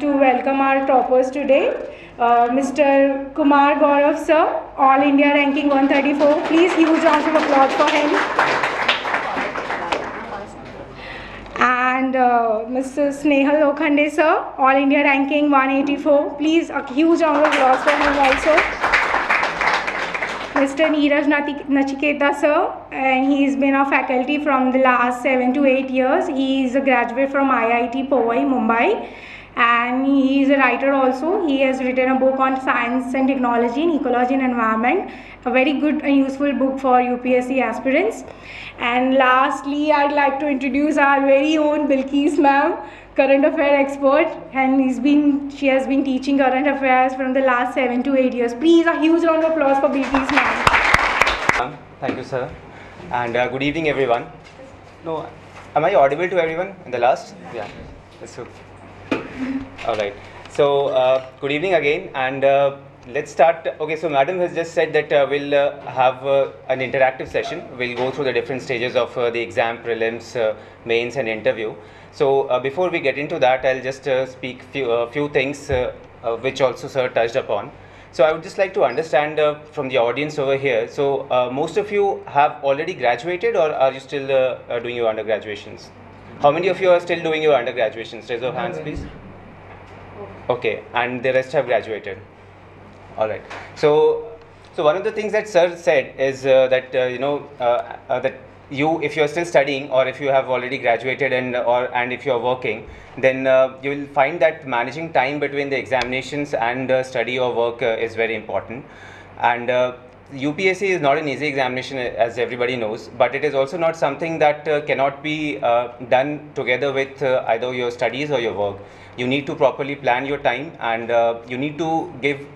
to welcome our toppers today. Mr. Kumar Gaurav sir, All India ranking 134. Please huge round of applause for him. And Mr. Snehal Lokhande sir, All India ranking 184. Please a huge round of applause for him also. Mr. Neeraj Nachiketa sir, and he's been a faculty from the last 7 to 8 years. He is a graduate from IIT Powai, Mumbai, and he is a writer also. He has written a book on science and technology in ecology and environment, a very good and useful book for UPSC aspirants. And lastly, I'd like to introduce our very own Bilquees ma'am, current affair expert, and she has been teaching current affairs from the last 7 to 8 years. Please a huge round of applause for Bilquees ma'am. Thank you, sir, and good evening, everyone. No, am I audible to everyone in the last? Yeah, that's okay. All right. So good evening again, and let's start. Okay, so madam has just said that we'll have an interactive session. We'll go through the different stages of the exam, prelims, mains, and interview. So before we get into that, I'll just speak few things which also sir touched upon. So I would just like to understand from the audience over here. So most of you have already graduated, or are you still doing your undergraduations? How many of you are still doing your undergraduations? Raise your hands, please. Okay, and the rest have graduated. All right. So one of the things that sir said is that that if you are still studying, or if you have already graduated, and if you are working, then you will find that managing time between the examinations and study or work is very important. And UPSC is not an easy examination, as everybody knows, but it is also not something that cannot be done together with either your studies or your work. You need to properly plan your time, and you need to give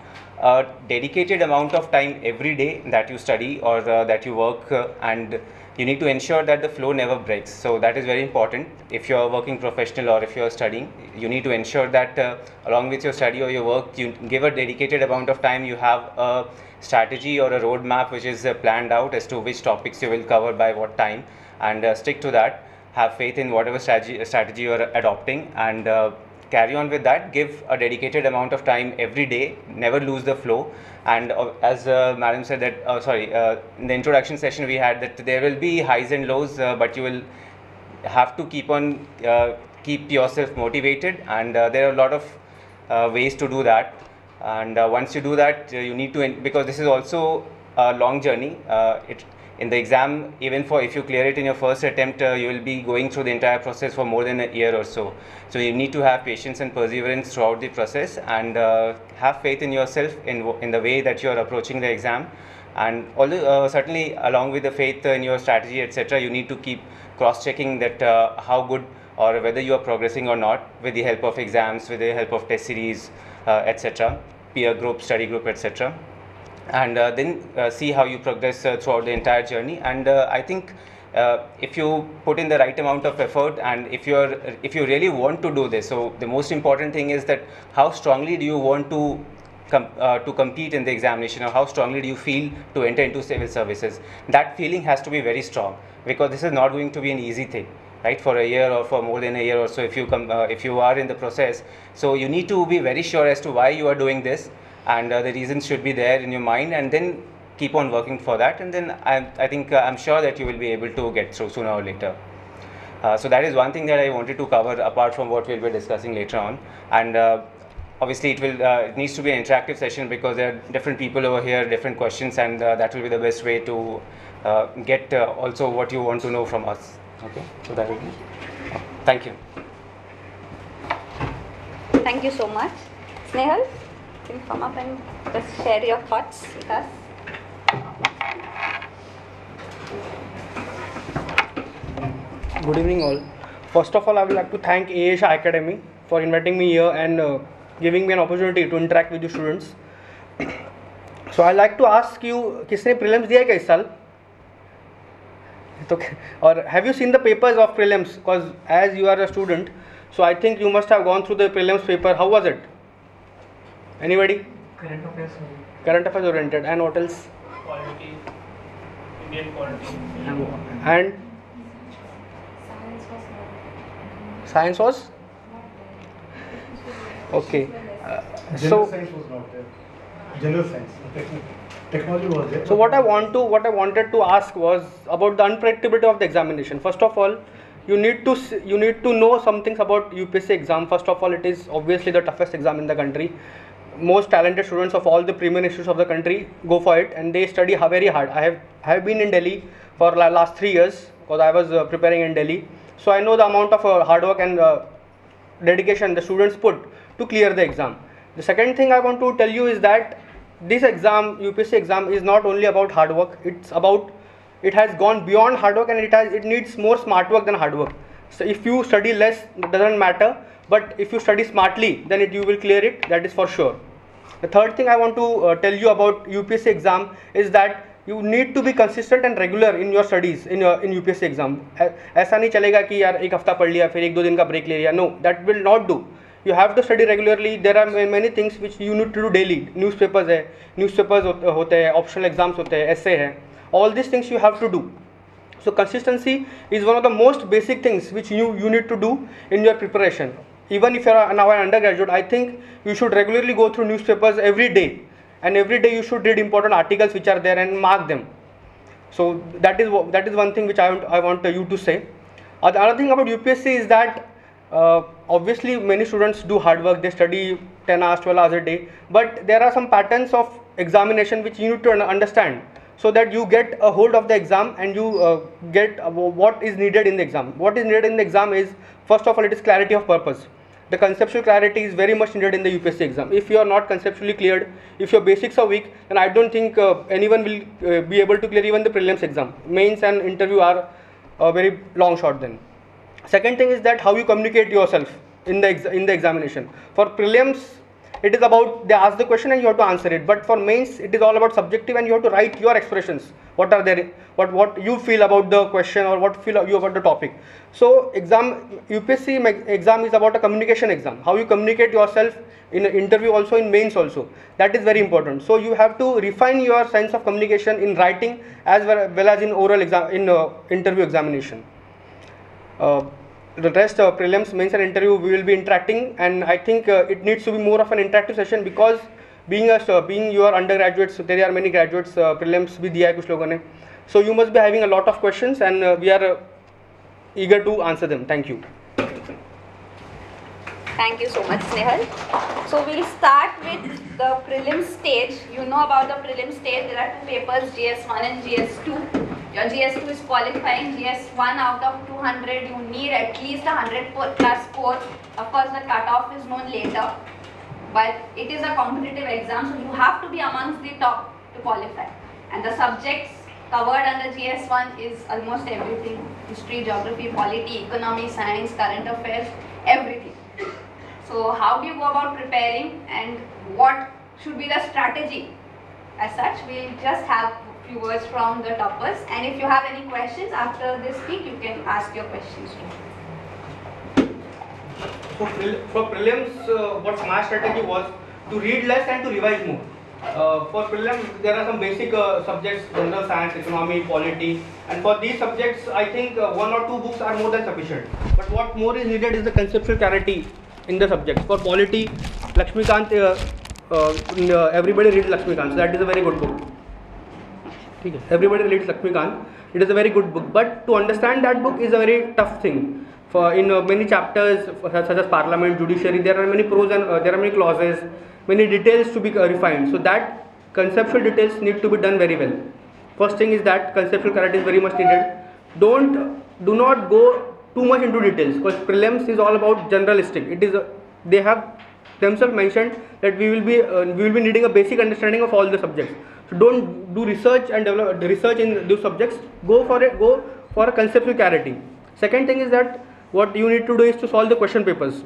a dedicated amount of time every day that you study or that you work, and you need to ensure that the flow never breaks. So that is very important. If you are a working professional or if you are studying, you need to ensure that along with your study or your work, you give a dedicated amount of time. You have a strategy or a roadmap which is planned out as to which topics you will cover by what time, and stick to that. Have faith in whatever strategy you are adopting, and carry on with that. Give a dedicated amount of time every day. Never lose the flow. And as madam said that, in the introduction session we had that there will be highs and lows, but you will have to keep yourself motivated, and there are a lot of ways to do that. And once you do that, you need to, because this is also a long journey. In the exam, even if you clear it in your first attempt, you will be going through the entire process for more than a year or so. So you need to have patience and perseverance throughout the process, and have faith in yourself in the way that you are approaching the exam. And although certainly along with the faith in your strategy, etc., you need to keep cross-checking that how good or whether you are progressing or not, with the help of exams, with the help of test series, etc., peer group, study group, etc. And then see how you progress throughout the entire journey. And I think if you put in the right amount of effort, and if you really want to do this, so the most important thing is that how strongly do you want to compete in the examination, or how strongly do you feel to enter into civil services. That feeling has to be very strong, because this is not going to be an easy thing, right, for a year or for more than a year or so if you are in the process. So you need to be very sure as to why you are doing this, and the reasons should be there in your mind, and then keep on working for that. And then I'm sure that you will be able to get through sooner or later. So that is one thing that I wanted to cover, apart from what we'll be discussing later on. And obviously it needs to be an interactive session, because there are different people over here, different questions, and that will be the best way to get also what you want to know from us. Okay, so that will be. Thank you. Thank you so much. Snehal, can you come up and just share your thoughts with us? Good evening all. First of all, I would like to thank Shah Academy for inviting me here and giving me an opportunity to interact with the students. So I like to ask you, किसने prelims दिया क्या इस साल? तो or have you seen the papers of prelims? Because as you are a student, so I think you must have gone through the prelims paper. How was it? Anybody? Current affairs. Current affairs oriented. And what else? Quality. Indian quality. And science was Okay. General science was not there. General science, technology was there. So what I wanted to ask was about the unpredictability of the examination. First of all, you need to know some things about UPSC exam. First of all, it is obviously the toughest exam in the country. Most talented students of all the premier institutes of the country go for it, and they study very hard. I have been in Delhi for last 3 years because I was preparing in Delhi. So I know the amount of hard work and dedication the students put to clear the exam. The second thing I want to tell you is that this exam, UPSC exam, is not only about hard work. It has gone beyond hard work, and it needs more smart work than hard work. So if you study less, it doesn't matter. But if you study smartly, then you will clear it. That is for sure. The third thing I want to tell you about UPSC exam is that you need to be consistent and regular in your studies in UPSC exam. ऐसा नहीं चलेगा कि यार एक हफ्ता पढ़ लिया फिर 1-2 दिन का break ले लिया. No, that will not do. You have to study regularly. There are many things which you need to do daily. Newspapers होते हैं, optional exams होते हैं, essay है. All these things you have to do. So consistency is one of the most basic things which you need to do in your preparation. Even if you are now an undergraduate, I think you should regularly go through newspapers every day, and every day you should read important articles which are there and mark them. So that is one thing which I want you to say. Another thing about UPSC is that obviously many students do hard work. They study 10 hours, 12 hours a day, but there are some patterns of examination which you need to understand, so that you get a hold of the exam and you get what is needed in the exam. What is needed in the exam is, first of all, it is clarity of purpose. The conceptual clarity is very much needed in the UPSC exam. If you are not conceptually cleared, if your basics are weak, then I don't think anyone will be able to clear even the prelims exam. Mains and interview are a very long shot then. Second thing is that how you communicate yourself in the examination. For prelims, it is about they ask the question and you have to answer it. But for mains, it is all about subjective, and you have to write your expressions. What are there? What you feel about the question, or what feel you about the topic. So UPSC exam is about a communication exam. How you communicate yourself in an interview, also in mains also. That is very important. So you have to refine your sense of communication in writing as well as in oral exam, in interview examination. The rest prelims, mains and interview, we will be interacting, and I think it needs to be more of an interactive session, because being your undergraduates, there are many graduates, prelims bhi diya hai kuch logon ne, so you must be having a lot of questions, and we are eager to answer them. Thank you. Thank you so much, Snehal. So we'll start with the prelim stage. You know about the prelim stage. There are 2 papers, GS1 and GS2. Your GS2 is qualifying. GS1 out of 200, you need at least 100 plus score. Of course, the cutoff is known later, but it is a competitive exam, so you have to be amongst the top to qualify. And the subjects covered under GS1 is almost everything: history, geography, polity, economy, science, current affairs, everything. So how do you go about preparing, and what should be the strategy? As such, we'll just have a few words from the toppers, and if you have any questions after this speak, you can ask your questions too. For prelims, what my strategy was to read less and to revise more. For prelims, there are some basic subjects: general science, economy, polity, and for these subjects, I think 1 or 2 books are more than sufficient. But what more is needed is the conceptual clarity in the subjects. For polity, Lakshmikant, everybody reads Lakshmikant, so that is a very good book. Everybody reads Lakshmikant. It is a very good book, but to understand that book is a very tough thing. For in many chapters, such as Parliament, Judiciary, there are many pros and there are many clauses, many details to be refined. So that conceptual details need to be done very well. First thing is that conceptual clarity is very much needed. Do not go too much into details, because prelims is all about generalistic. They have themselves mentioned that we will be needing a basic understanding of all the subjects. So don't do research and develop research in those subjects. Go for a conceptual clarity. Second thing is that what you need to do is to solve the question papers.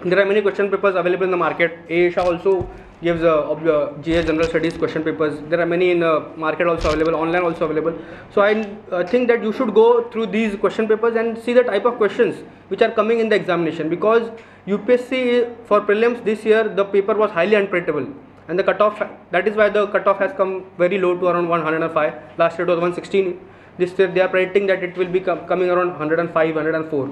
There are many question papers available in the market. Shah also gives GS General Studies question papers. There are many in the market also available, online also available. So I think that you should go through these question papers and see the type of questions which are coming in the examination, because UPSC for prelims this year, the paper was highly unpredictable, and the cutoff, that is why the cutoff has come very low to around 105. Last year it was 116. This year they are predicting that it will be coming around 105, 104.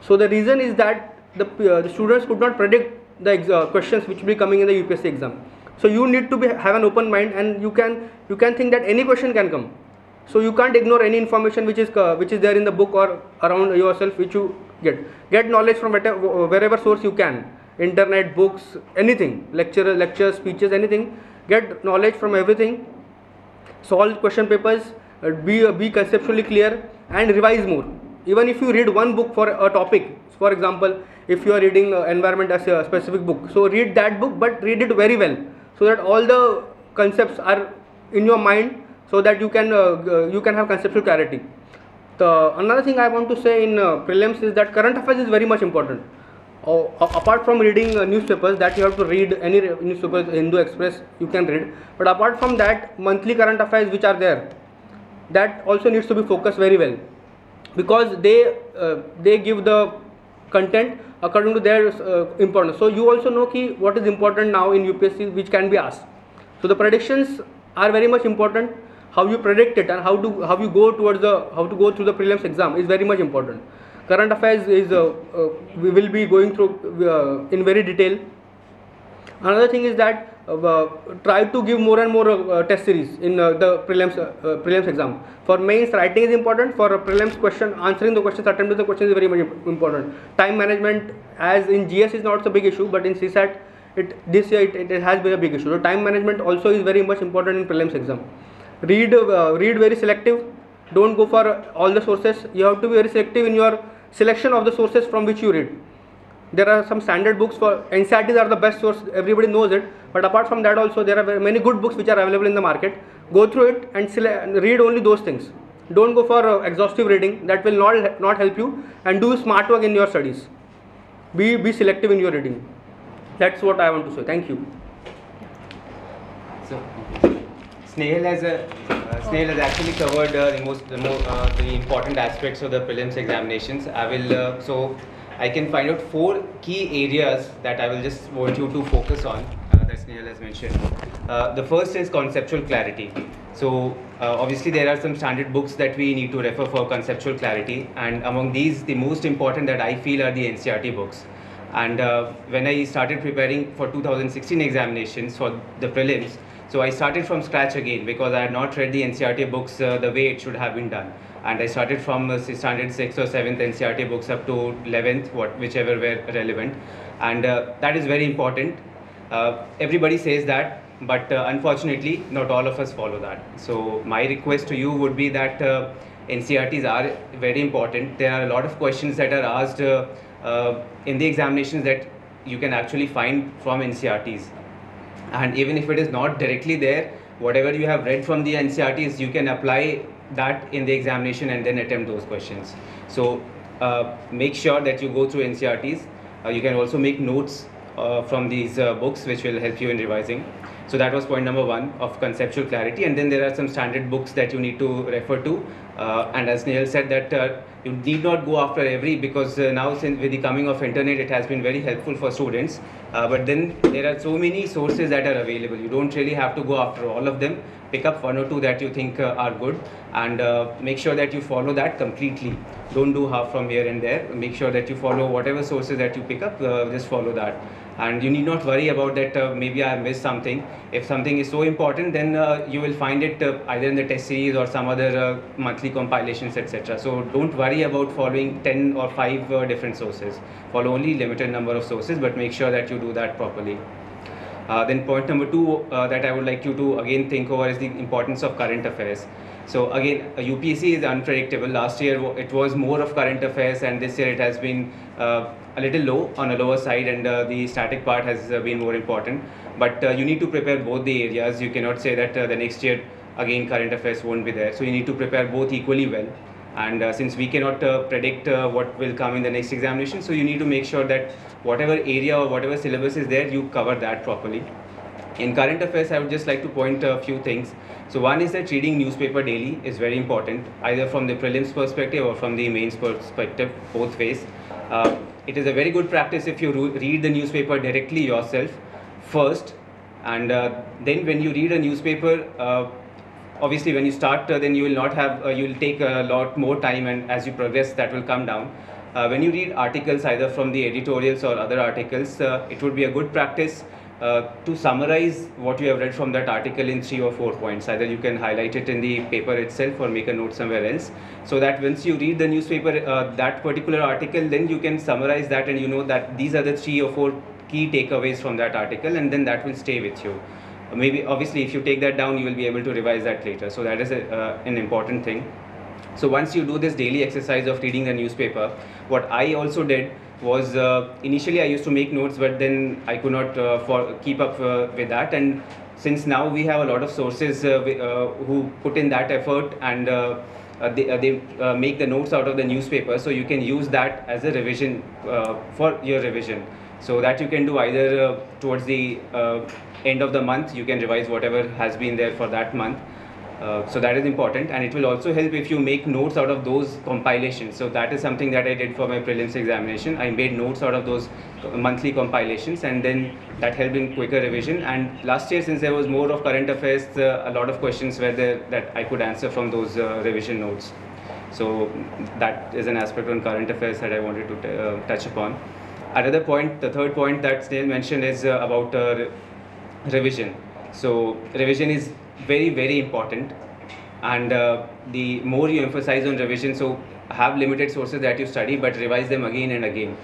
So the reason is that the students could not predict the questions which will be coming in the UPSC exam. So you need to have an open mind, and you can think that any question can come. So you can't ignore any information which is there in the book or around yourself, which you get knowledge from wherever source you can, internet, books, anything, lectures, speeches, anything. Get knowledge from everything, solve question papers, be conceptually clear, and revise more. Even if you read one book for a topic, for example, if you are reading environment as a specific book, so read that book, but read it very well, so that all the concepts are in your mind, so that you can have conceptual clarity. Another thing I want to say in prelims is that current affairs is very much important. Apart from reading newspapers, that you have to read any newspapers, Hindu Express you can read, but apart from that, monthly current affairs which are there, that also needs to be focused very well, because they give the content according to their importance. So you also know what is important now in UPSC which can be asked. So the predictions are very much important. How you predict it and how you go through the prelims exam is very much important. Current affairs is we will be going through in very detail. Another thing is that try to give more and more test series in the prelims exam. For mains, writing is important. For prelims question, answering the questions, attempting the questions is very much important. Time management, as in GS, is not a big issue, but in CSAT, this year it has been a big issue. So time management also is very much important in prelims exam. Read very selective. Don't go for all the sources. You have to be very selective in your selection of the sources from which you read. There are some standard books for NCERTs are the best source. Everybody knows it. But apart from that, also there are many good books which are available in the market. Go through it and read only those things. Don't go for exhaustive reading. That will not help you. And do smart work in your studies. Be selective in your reading. That's what I want to say. Thank you. So, Snehal has actually covered the important aspects of the prelims examinations. I can find out 4 key areas that I will just want you to focus on that Snehal has mentioned. The first is conceptual clarity. So obviously there are some standard books that we need to refer for conceptual clarity, and among these the most important that I feel are the NCERT books. And when I started preparing for 2016 examinations for the prelims, so I started from scratch again, because I had not read the NCERT books the way it should have been done. And I started from standard 6th or 7th NCERT books up to 11th, whichever were relevant. And that is very important. Everybody says that, but unfortunately not all of us follow that. So my request to you would be that NCERTs are very important. There are a lot of questions that are asked in the examinations that you can actually find from NCERTs. And even if it is not directly there, whatever you have read from the NCERTs, you can apply that in the examination and then attempt those questions. So make sure that you go through NCERTs. You can also make notes from these books, which will help you in revising. So that was point number 1 of conceptual clarity. And then there are some standard books that you need to refer to. And as Snehal said, that you need not go after every, because now since with the coming of internet, it has been very helpful for students. But then there are so many sources that are available. You don't really have to go after all of them. Pick up 1 or 2 that you think are good, and make sure that you follow that completely. Don't do half from here and there. Make sure that you follow whatever sources that you pick up, just follow that. And you need not worry about that maybe I missed something. If something is so important, then you will find it either in the test series or some other monthly compilations, etc. So don't worry about following 10 or 5 different sources. Follow only limited number of sources, but make sure that you do that properly. Then point number 2 that I would like you to again think over is the importance of current affairs. So again, UPSC is unpredictable. Last year it was more of current affairs, and this year it has been a little low, on a lower side, and the static part has been more important. But you need to prepare both the areas. You cannot say that the next year again current affairs won't be there. So you need to prepare both equally well. And since we cannot predict what will come in the next examination, so you need to make sure that whatever area or whatever syllabus is there, you cover that properly. In current affairs, I would just like to point a few things. So one is that reading newspaper daily is very important, either from the prelims perspective or from the mains perspective, both ways. It is a very good practice if you read the newspaper directly yourself first, and then when you read a newspaper, obviously when you start, then you will not have, you will take a lot more time, and as you progress that will come down. when you read articles either from the editorials or other articles, it would be a good practice to summarize what you have read from that article in 3 or 4 points. Either you can highlight it in the paper itself or make a note somewhere else, so that once you read the newspaper, that particular article, then you can summarize that and you know that these are the 3 or 4 key takeaways from that article, and then that will stay with you. Maybe obviously if you take that down, you will be able to revise that later. So that is an important thing. So once you do this daily exercise of reading the newspaper, what I also did was initially I used to make notes, but then I could not keep up with that. And since now we have a lot of sources who put in that effort, and they make the notes out of the newspaper, so you can use that as a revision for your revision. So that you can do either towards the end of the month, you can revise whatever has been there for that month. So that is important, and it will also help if you make notes out of those compilations. So that is something that I did for my prelims examination. I made notes out of those monthly compilations, and then that helped in quicker revision. And last year, since there was more of current affairs, a lot of questions were there that I could answer from those revision notes. So that is an aspect on current affairs that I wanted to touch upon. Another point, the third point that Snehal mentioned is about revision. So revision is very, very important, and the more you emphasize on revision, so have limited sources that you study, but revise them again and again,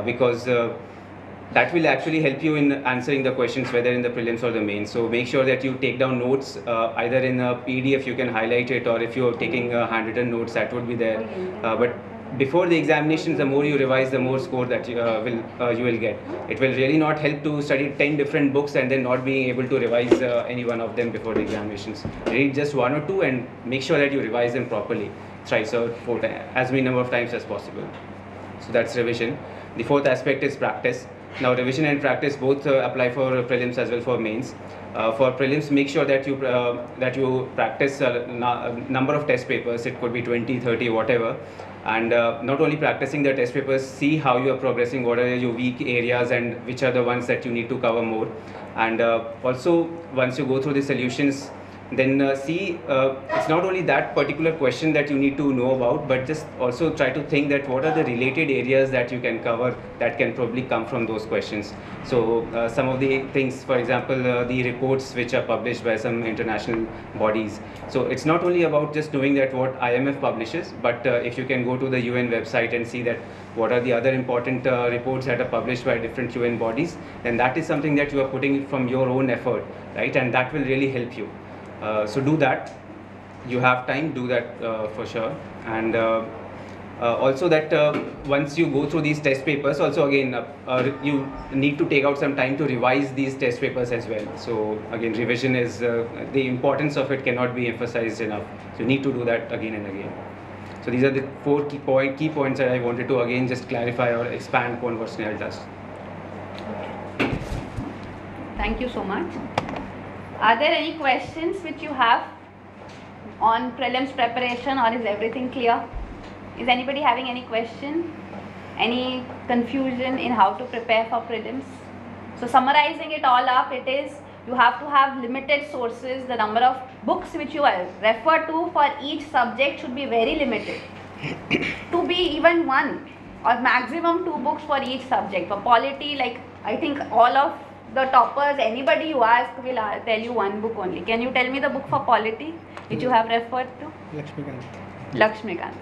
because that will actually help you in answering the questions, whether in the prelims or the mains. So make sure that you take down notes, either in a PDF you can highlight it, or if you are taking handwritten notes, that would be there. But before the examinations, the more you revise, the more score that you will get. It will really not help to study 10 different books and then not being able to revise any one of them before the examinations. Read just 1 or 2 and make sure that you revise them properly, thrice or 4 times, as many number of times as possible. So that's revision. The fourth aspect is practice. Now revision and practice both apply for prelims as well for mains. For prelims, make sure that you practice a number of test papers. It could be 20, 30, whatever. And not only practicing the test papers, see how you are progressing, what are your weak areas and which are the ones that you need to cover more. And also, once you go through the solutions, then see, it's not only that particular question that you need to know about, but just also try to think that what are the related areas that you can cover that can probably come from those questions. So some of the things, for example, the reports which are published by some international bodies. So it's not only about just knowing that what IMF publishes, but if you can go to the UN website and see that what are the other important reports that are published by different UN bodies, then that is something that you are putting from your own effort, right? And that will really help you. So do that. You have time, do that for sure. And also that once you go through these test papers, also again you need to take out some time to revise these test papers as well. So again, revision is the importance of it cannot be emphasized enough. So you need to do that again and again. So these are the 4 key points that I wanted to again just clarify or expand upon what Snehal does. Thank you so much. Are there any questions which you have on prelims preparation, or is everything clear? Is anybody having any question? Any confusion in how to prepare for prelims? So summarizing it all up, it is you have to have limited sources. The number of books which you refer to for each subject should be very limited. To be even 1 or maximum 2 books for each subject. For polity, like I think all of the toppers, anybody you ask will tell you 1 book only. Can you tell me the book for polity which you have referred to? Lakshmikant.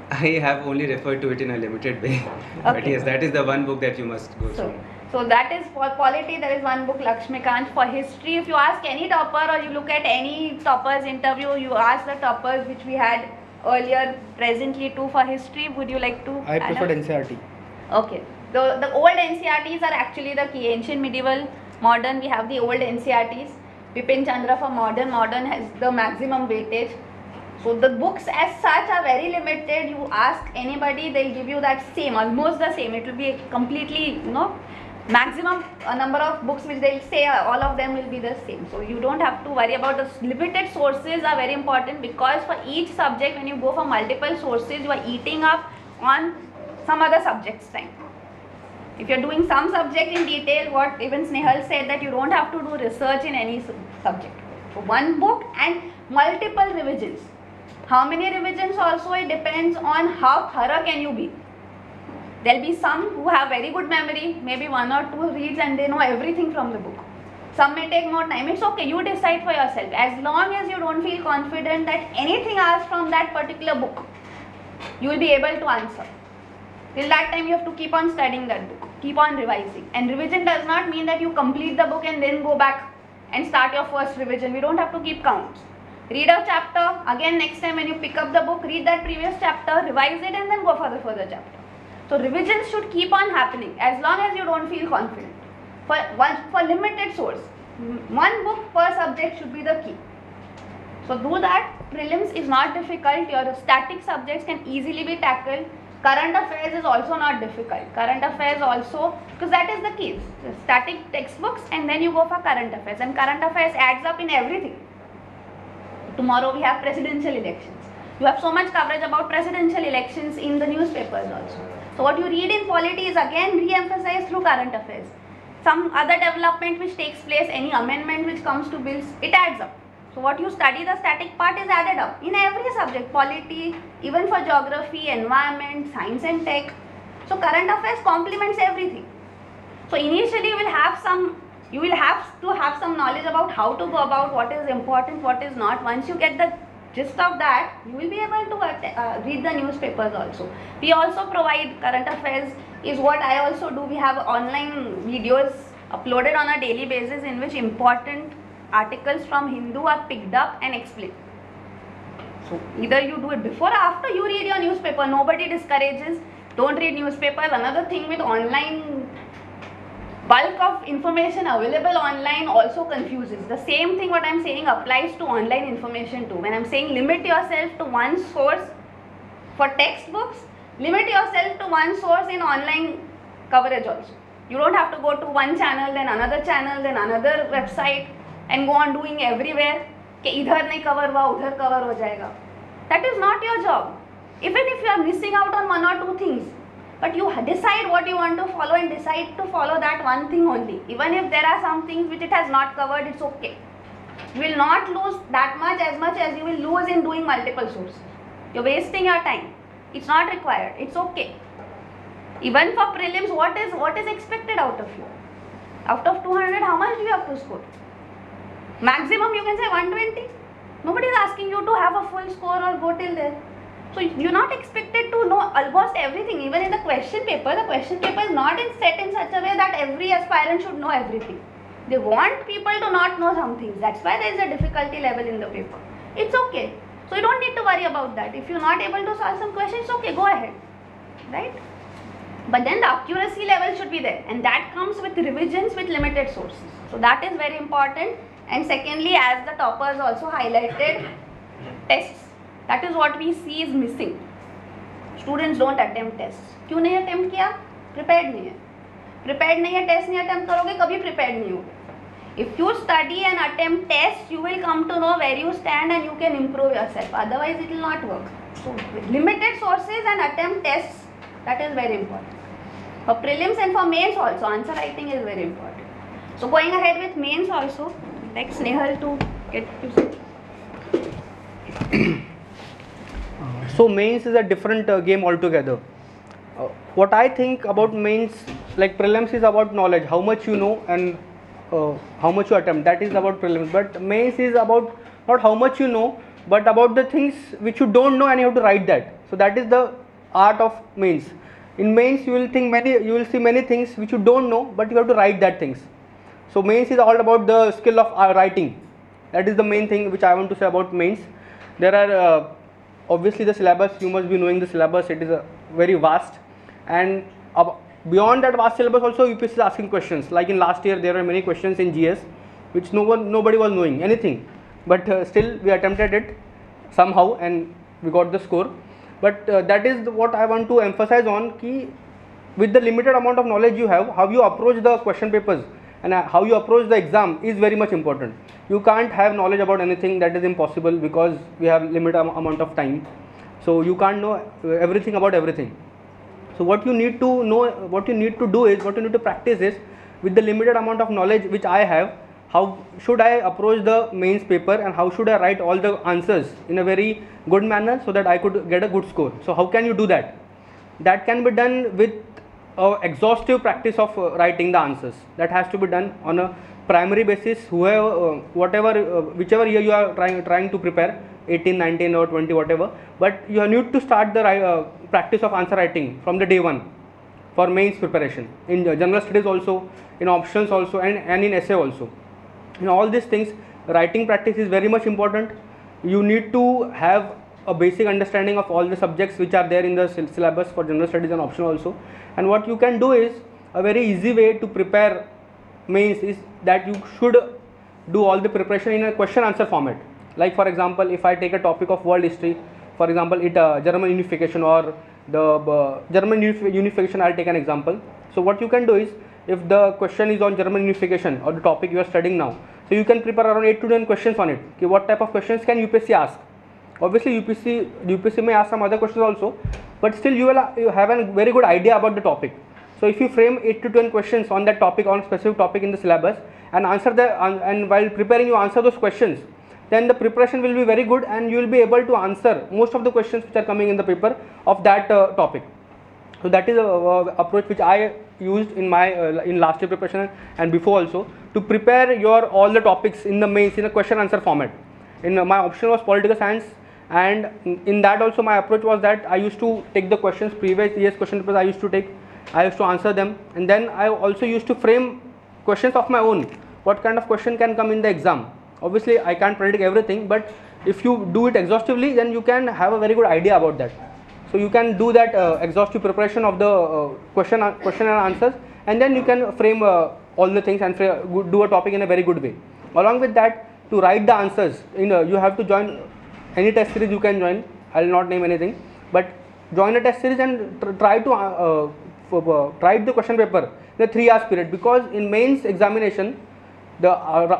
I have only referred to it in a limited way. Okay. But yes, that is the 1 book that you must go through. So that is for polity, there is 1 book, Lakshmikant. For history, if you ask any topper or you look at any topper's interview, you ask the toppers which we had earlier, presently too, for history, would you like to? I preferred NCERT. Okay. The old NCERTs are actually the key. Ancient, medieval, modern, we have the old NCERTs. Bipin Chandra for modern has the maximum weightage. So the books as such are very limited. You ask anybody, they'll give you that same, almost the same. It will be completely, maximum number of books which they'll say, all of them will be the same. So you don't have to worry about the limited sources are very important, because for each subject, when you go for multiple sources, you are eating up on some other subject's time. If you're doing some subject in detail, what even Snehal said, that you don't have to do research in any subject. So 1 book and multiple revisions. How many revisions also, it depends on how thorough can you be. There'll be some who have very good memory, maybe 1 or 2 reads and they know everything from the book. Some may take more time. It's okay, you decide for yourself. As long as you don't feel confident that anything asked from that particular book, you will be able to answer. Till that time you have to keep on studying that book, keep on revising. And revision does not mean that you complete the book and then go back and start your first revision. We don't have to keep counts. Read a chapter, again next time when you pick up the book, read that previous chapter, revise it and then go for the further chapter. So revisions should keep on happening as long as you don't feel confident. For limited source, 1 book per subject should be the key. So do that. Prelims is not difficult. Your static subjects can easily be tackled. Current affairs is also not difficult. Current affairs also, because that is the key. Static textbooks and then you go for current affairs. And current affairs adds up in everything. Tomorrow we have presidential elections. You have so much coverage about presidential elections in the newspapers also. So what you read in polity is again re-emphasized through current affairs. Some other development which takes place, any amendment which comes to bills, it adds up. So what you study, the static part is added up in every subject, polity, even for geography, environment, science and tech. So current affairs complements everything. So initially you will have to have some knowledge about how to go about what is important, what is not. Once you get the gist of that, you will be able to read the newspapers also. We also provide current affairs is what I also do. We have online videos uploaded on a daily basis in which important articles from Hindu are picked up and explained. So either you do it before or after you read your newspaper. Nobody discourages. Don't read newspapers. Another thing with online, bulk of information available online also confuses. The same thing what I am saying applies to online information too. When I am saying limit yourself to one source for textbooks, limit yourself to one source in online coverage also. You don't have to go to one channel, then another website and go on doing everywhere. कि इधर नहीं cover हुआ उधर cover हो जाएगा. That is not your job. Even if you are missing out on 1 or 2 things, but you decide what you want to follow and decide to follow that one thing only. Even if there are some things which it has not covered, it's okay. You will not lose that much as you will lose in doing multiple sources. You're wasting your time. It's not required. It's okay. Even for prelims, what is expected out of you? Out of 200, how much do you have to score? Maximum you can say 120. Nobody is asking you to have a full score or go till there. So you're not expected to know almost everything. Even in the question paper is not set in such a way that every aspirant should know everything. They want people to not know some things. That's why there is a difficulty level in the paper. It's okay. So you don't need to worry about that. If you're not able to solve some questions, okay, go ahead. Right? But then the accuracy level should be there. And that comes with revisions with limited sources. So that is very important. And secondly, as the toppers also highlighted, tests. That is what we see is missing. Students don't attempt tests. क्यों नहीं attempt किया? Prepared नहीं है. Prepared नहीं है, test नहीं attempt करोगे, कभी prepared नहीं होगे. If you study and attempt tests, you will come to know where you stand and you can improve yourself. Otherwise, it will not work. So, with limited sources and attempt tests, that is very important. For prelims and for mains also, answer writing is very important. So, going ahead with mains also, like Snehal to get to see. So mains is a different game altogether. What I think about mains, like prelims is about knowledge, how much you know and how much you attempt. That is about prelims. But mains is about not how much you know, but about the things which you don't know and you have to write that. So that is the art of mains. In mains you will see many things which you don't know, but you have to write that things. So mains is all about the skill of writing. That is the main thing which I want to say about mains. There are obviously the syllabus, you must be knowing the syllabus, it is very vast, and beyond that vast syllabus also UPSC is asking questions. Like in last year there were many questions in GS which nobody was knowing anything, but still we attempted it somehow and we got the score. But that is what I want to emphasize on, ki with the limited amount of knowledge you have, how you approach the question papers and how you approach the exam is very much important. You can't have knowledge about anything, that is impossible, because we have limited amount of time. So you can't know everything about everything. So what you need to know, what you need to do is, what you need to practice is, with the limited amount of knowledge which I have, how should I approach the mains paper and how should I write all the answers in a very good manner so that I could get a good score. So how can you do that? that can be done with exhaustive practice of writing the answers. That has to be done on a primary basis, whichever year you are trying to prepare, 18, 19 or 20, whatever, but you need to start the practice of answer writing from the day one for mains preparation, in general studies also, in options also, and in essay also. In all these things, writing practice is very much important. You need to have a basic understanding of all the subjects which are there in the syllabus for general studies and option also. And what you can do is, a very easy way to prepare mains is that you should do all the preparation in a question answer format. Like for example, if I take a topic of world history, for example, German unification or the German unification, I'll take an example. So what you can do is, if the question is on German unification or the topic you are studying now, so you can prepare around 8 to 10 questions on it. Okay, what type of questions can UPSC ask? Obviously UPSC may ask some other questions also, but still you have a very good idea about the topic. So if you frame 8 to 10 questions on that topic, on a specific topic in the syllabus, and and while preparing you answer those questions, then the preparation will be very good and you will be able to answer most of the questions which are coming in the paper of that topic. So that is a approach which I used in my in last year preparation and before also, to prepare your all the topics in the mains in a question answer format. In my option was political science, and in that also my approach was that I used to take the questions, previous year's question papers I used to answer them, and then I also used to frame questions of my own. What kind of question can come in the exam? Obviously I can't predict everything, but if you do it exhaustively, then you can have a very good idea about that. So you can do that exhaustive preparation of the question and answers, and then you can frame all the things and do a topic in a very good way. Along with that, to write the answers, you have to join any test series you can join. I will not name anything, but join a test series and try to write the question paper in a 3 hours period, because in mains examination, the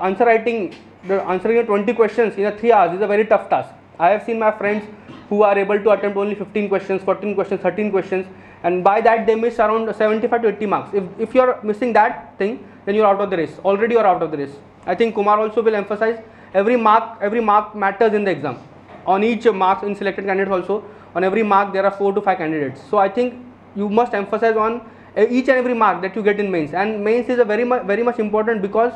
answering 20 questions in a 3 hours is a very tough task. I have seen my friends who are able to attempt only 15 questions, 14 questions, 13 questions, and by that they miss around 75 to 80 marks. If you are missing that thing, then you are out of the race. Already you are out of the race. I think Kumar also will emphasize every mark matters in the exam. On each marks in selected candidates also, on every mark there are 4 to 5 candidates. So I think you must emphasize on each and every mark that you get in mains, and mains is a very much important, because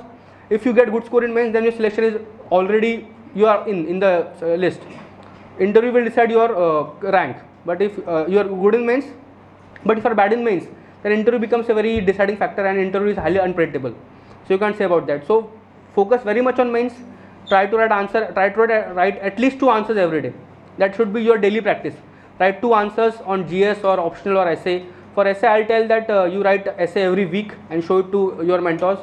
if you get good score in mains, then your selection is already, you are in the list. Interview will decide your rank, but if you are good in mains, but if you are bad in mains, then interview becomes a very deciding factor, and interview is highly unpredictable. So you can't say about that. So focus very much on mains. Try to write at least 2 answers every day. That should be your daily practice. Write 2 answers on GS or optional or essay. For essay, I'll tell that you write essay every week and show it to your mentors.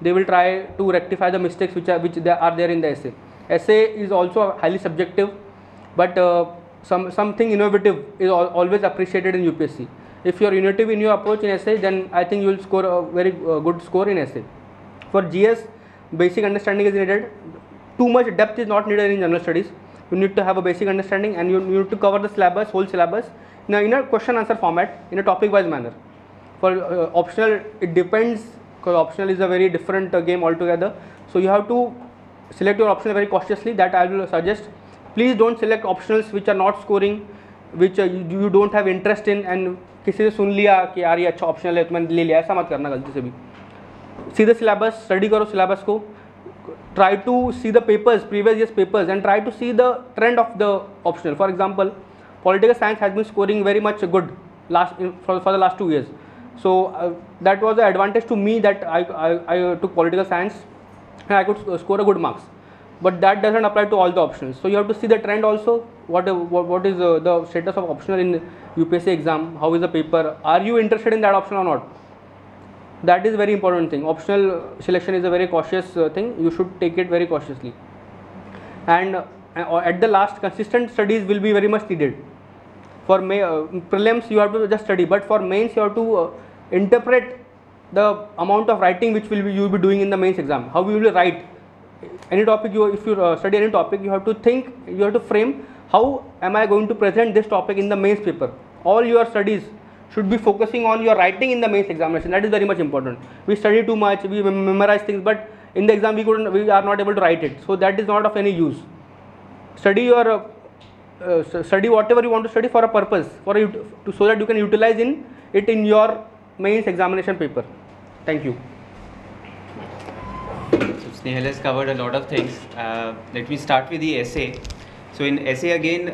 They will try to rectify the mistakes which are there in the essay. Essay is also highly subjective, but something innovative is always appreciated in UPSC. If you are innovative in your approach in essay, then I think you will score a very good score in essay. For GS, basic understanding is needed. Too much depth is not needed in general studies. You need to have a basic understanding, and you need to cover the syllabus, whole syllabus, in a question answer format, in a topic wise manner. For optional, it depends, because optional is a very different game altogether. So you have to select your optional very cautiously. That I will suggest. Please don't select optionals which are not scoring, which you don't have interest in, and किसी से सुन लिया कि यार ये अच्छा optional है तो मैंने ले लिया, ऐसा मत करना गलती से भी. See the syllabus, study करो syllabus को. Try to see the papers, previous year's papers, and try to see the trend of the optional. For example, political science has been scoring very much good for the last 2 years. So that was the advantage to me, that I took political science and I could score a good marks. But that doesn't apply to all the options. So you have to see the trend also. What is the status of optional in UPSC exam? How is the paper? Are you interested in that option or not? That is very important thing. Optional selection is a very cautious thing. You should take it very cautiously. And at the last, consistent studies will be very much needed. For prelims, you have to just study, but for mains, you have to interpret the amount of writing which you will be doing in the mains exam. How you will write any topic. If you study any topic, you have to think, you have to frame, how am I going to present this topic in the mains paper. All your studies should be focusing on your writing in the mains examination. That is very much important. We study too much, we memorize things, but in the exam we are not able to write it. So that is not of any use. Study your study whatever you want to study for a purpose, so that you can utilize it in your mains examination paper. Thank you. So Snehal has covered a lot of things. Let me start with the essay. So in essay again,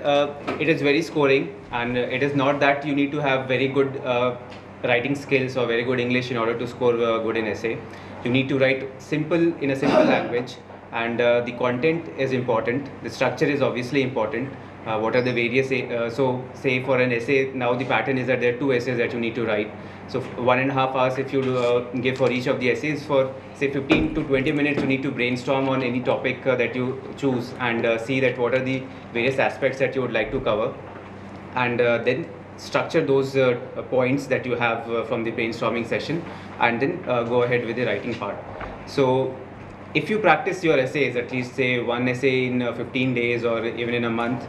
it is very scoring, and it is not that you need to have very good writing skills or very good English in order to score good in essay. You need to write in a simple language, and the content is important. The structure is obviously important. What are the various, so say for an essay, now the pattern is that there are 2 essays that you need to write. So 1.5 hours if you give for each of the essays, for say 15 to 20 minutes you need to brainstorm on any topic that you choose, and see that what are the various aspects that you would like to cover, and then structure those points that you have from the brainstorming session, and then go ahead with the writing part. So if you practice your essays, at least say 1 essay in 15 days or even in a month,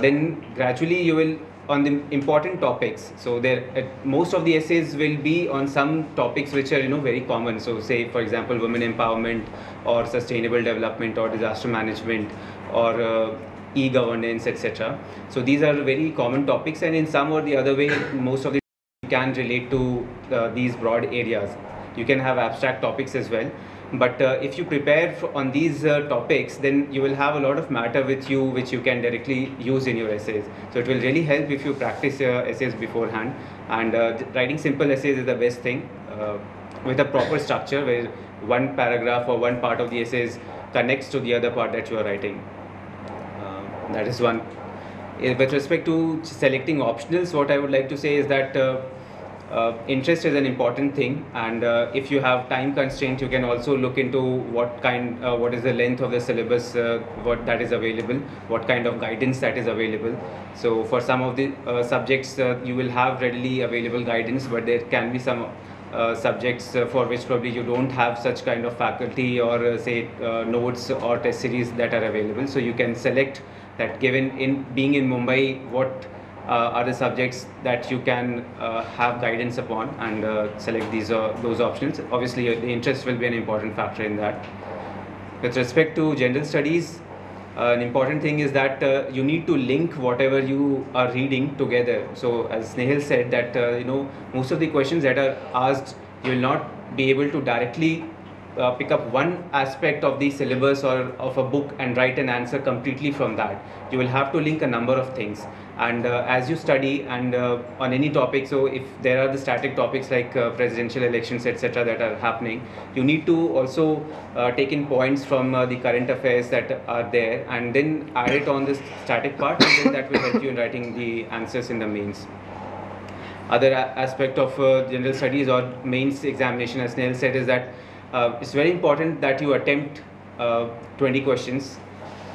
then gradually you will, on the important topics, so there most of the essays will be on some topics which are very common. So say for example women empowerment or sustainable development or disaster management or e-governance, etc. So these are very common topics, and in some or the other way most of the can relate to these broad areas. You can have abstract topics as well, but if you prepare on these topics, then you will have a lot of matter with you which you can directly use in your essays. So it will really help if you practice your essays beforehand, and writing simple essays is the best thing, with a proper structure where one paragraph or one part of the essays connects to the other part that you are writing. That is one. With respect to selecting optionals, what I would like to say is that interest is an important thing, and if you have time constraint, you can also look into what is the length of the syllabus, what that is available, what kind of guidance that is available. So for some of the subjects you will have readily available guidance, but there can be some subjects for which probably you don't have such kind of faculty or say notes or test series that are available. So you can select that, given in being in Mumbai, what are the subjects that you can have guidance upon, and select those options. Obviously the interest will be an important factor in that. With respect to general studies, an important thing is that you need to link whatever you are reading together. So as Snehal said that most of the questions that are asked, you will not be able to directly pick up one aspect of the syllabus or of a book and write an answer completely from that. You will have to link a number of things, and as you study and on any topic, so if there are the static topics like presidential elections, etc., that are happening, you need to also take in points from the current affairs that are there, and then add it on this static part, and then that will help you in writing the answers in the mains. Other aspect of general studies or mains examination, as Snehal said, is that it's very important that you attempt 20 questions,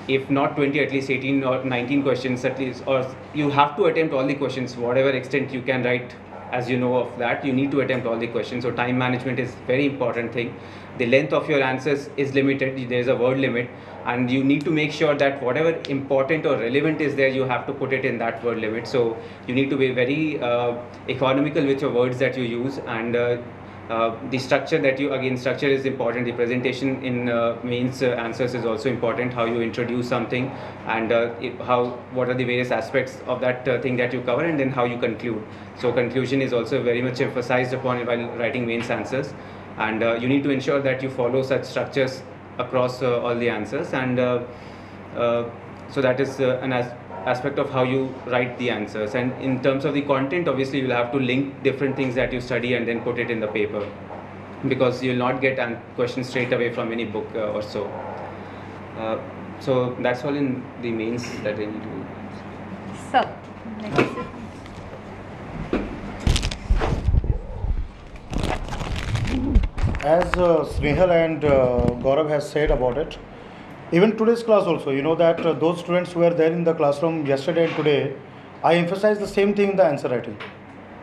if not 20, at least 18 or 19 questions at least, or you have to attempt all the questions, whatever extent you can write. As you know of that, you need to attempt all the questions. So time management is very important thing. The length of your answers is limited, there is a word limit, and you need to make sure that whatever important or relevant is there, you have to put it in that word limit. So you need to be very economical with your words that you use, and the structure structure is important. The presentation in mains answers is also important, how you introduce something, and what are the various aspects of that thing that you cover, and then how you conclude. So conclusion is also very much emphasized upon while writing mains answers, and you need to ensure that you follow such structures across all the answers, and so that is an aspect of how you write the answers. And in terms of the content, obviously you'll have to link different things that you study and then put it in the paper, because you'll not get questions straight away from any book or so. So that's all in the mains that I need to do. So, next. As Snehal and Gaurav has said about it, even today's class also, you know that those students who were there in the classroom yesterday and today, I emphasized the same thing in the answer writing.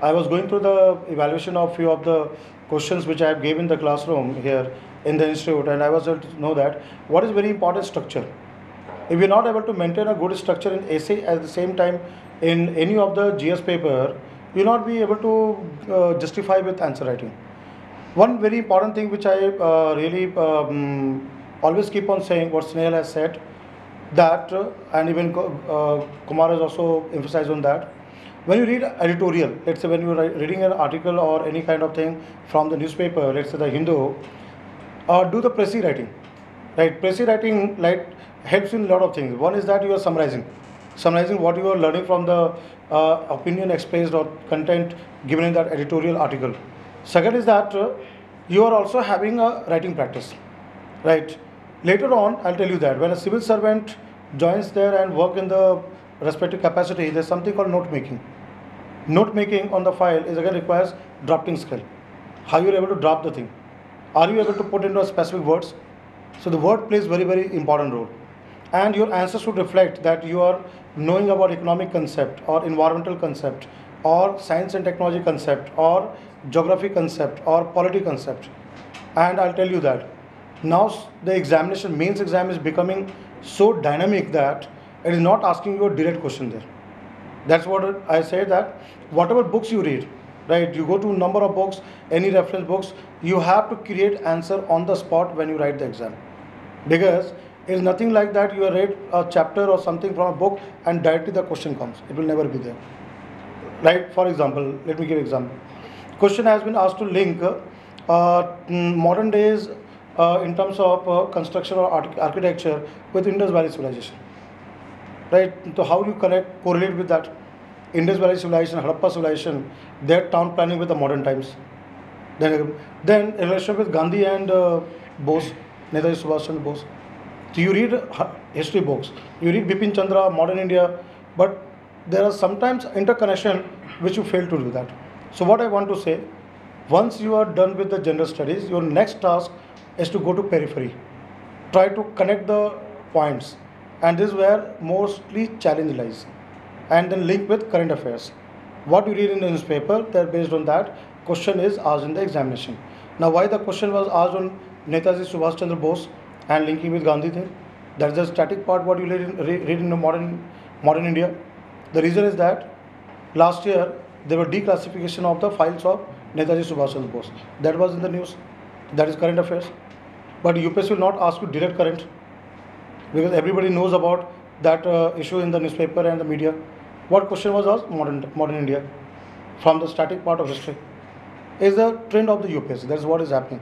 I was going through the evaluation of few of the questions which I have given in the classroom here in the institute, and I was able to know that what is very important, structure. If you're not able to maintain a good structure in essay at the same time in any of the GS paper, you'll not be able to justify with answer writing. One very important thing which I really always keep on saying, what Snehal has said, that, and even Kumar has also emphasized on that. When you read editorial, let's say when you are reading an article or any kind of thing from the newspaper, let's say the Hindu, do the précis writing, right? Précis writing like helps you in a lot of things. One is that you are summarizing what you are learning from the opinion expressed or content given in that editorial article. Second is that you are also having a writing practice, right? Later on, I'll tell you that when a civil servant joins there and work in the respective capacity, there's something called note making. Note making on the file is again requires drafting skill. How you are able to draft the thing? Are you able to put into specific words? So the word plays very important role. And your answers should reflect that you are knowing about economic concept or environmental concept or science and technology concept or geography concept or polity concept. And I'll tell you that now the examination, mains exam is becoming so dynamic that it is not asking you a direct question there. That's what I say, that whatever books you read, right, you go to number of books, any reference books, you have to create answer on the spot when you write the exam. Because it is nothing like that you read a chapter or something from a book and directly the question comes. It will never be there. Right? For example, let me give an example. Question has been asked to link modern days in terms of construction or architecture with Indus Valley civilization. Right? So how do you correlate with that? Indus Valley civilization, Harappa civilization, their town planning with the modern times. Then in relation with Gandhi and Bose, Netaji Subhash Chandra Bose. So you read history books, you read Bipin Chandra, modern India, but there are sometimes interconnection which you fail to do that. So what I want to say, once you are done with the general studies, your next task is to go to periphery. Try to connect the points, and this is where mostly challenge lies. And then link with current affairs. What you read in the newspaper, they're based on that. Question is asked in the examination. Now, why the question was asked on Netaji Subhash Chandra Bose and linking with Gandhi thing? That's the static part what you read in the modern India. The reason is that last year there were declassification of the files of Netaji Subhash Chandra Bose. That was in the news. That is current affairs. But UPSC will not ask you direct current, because everybody knows about that issue in the newspaper and the media. What question was asked? Modern India, from the static part of history. Is the trend of the UPSC. That's what is happening.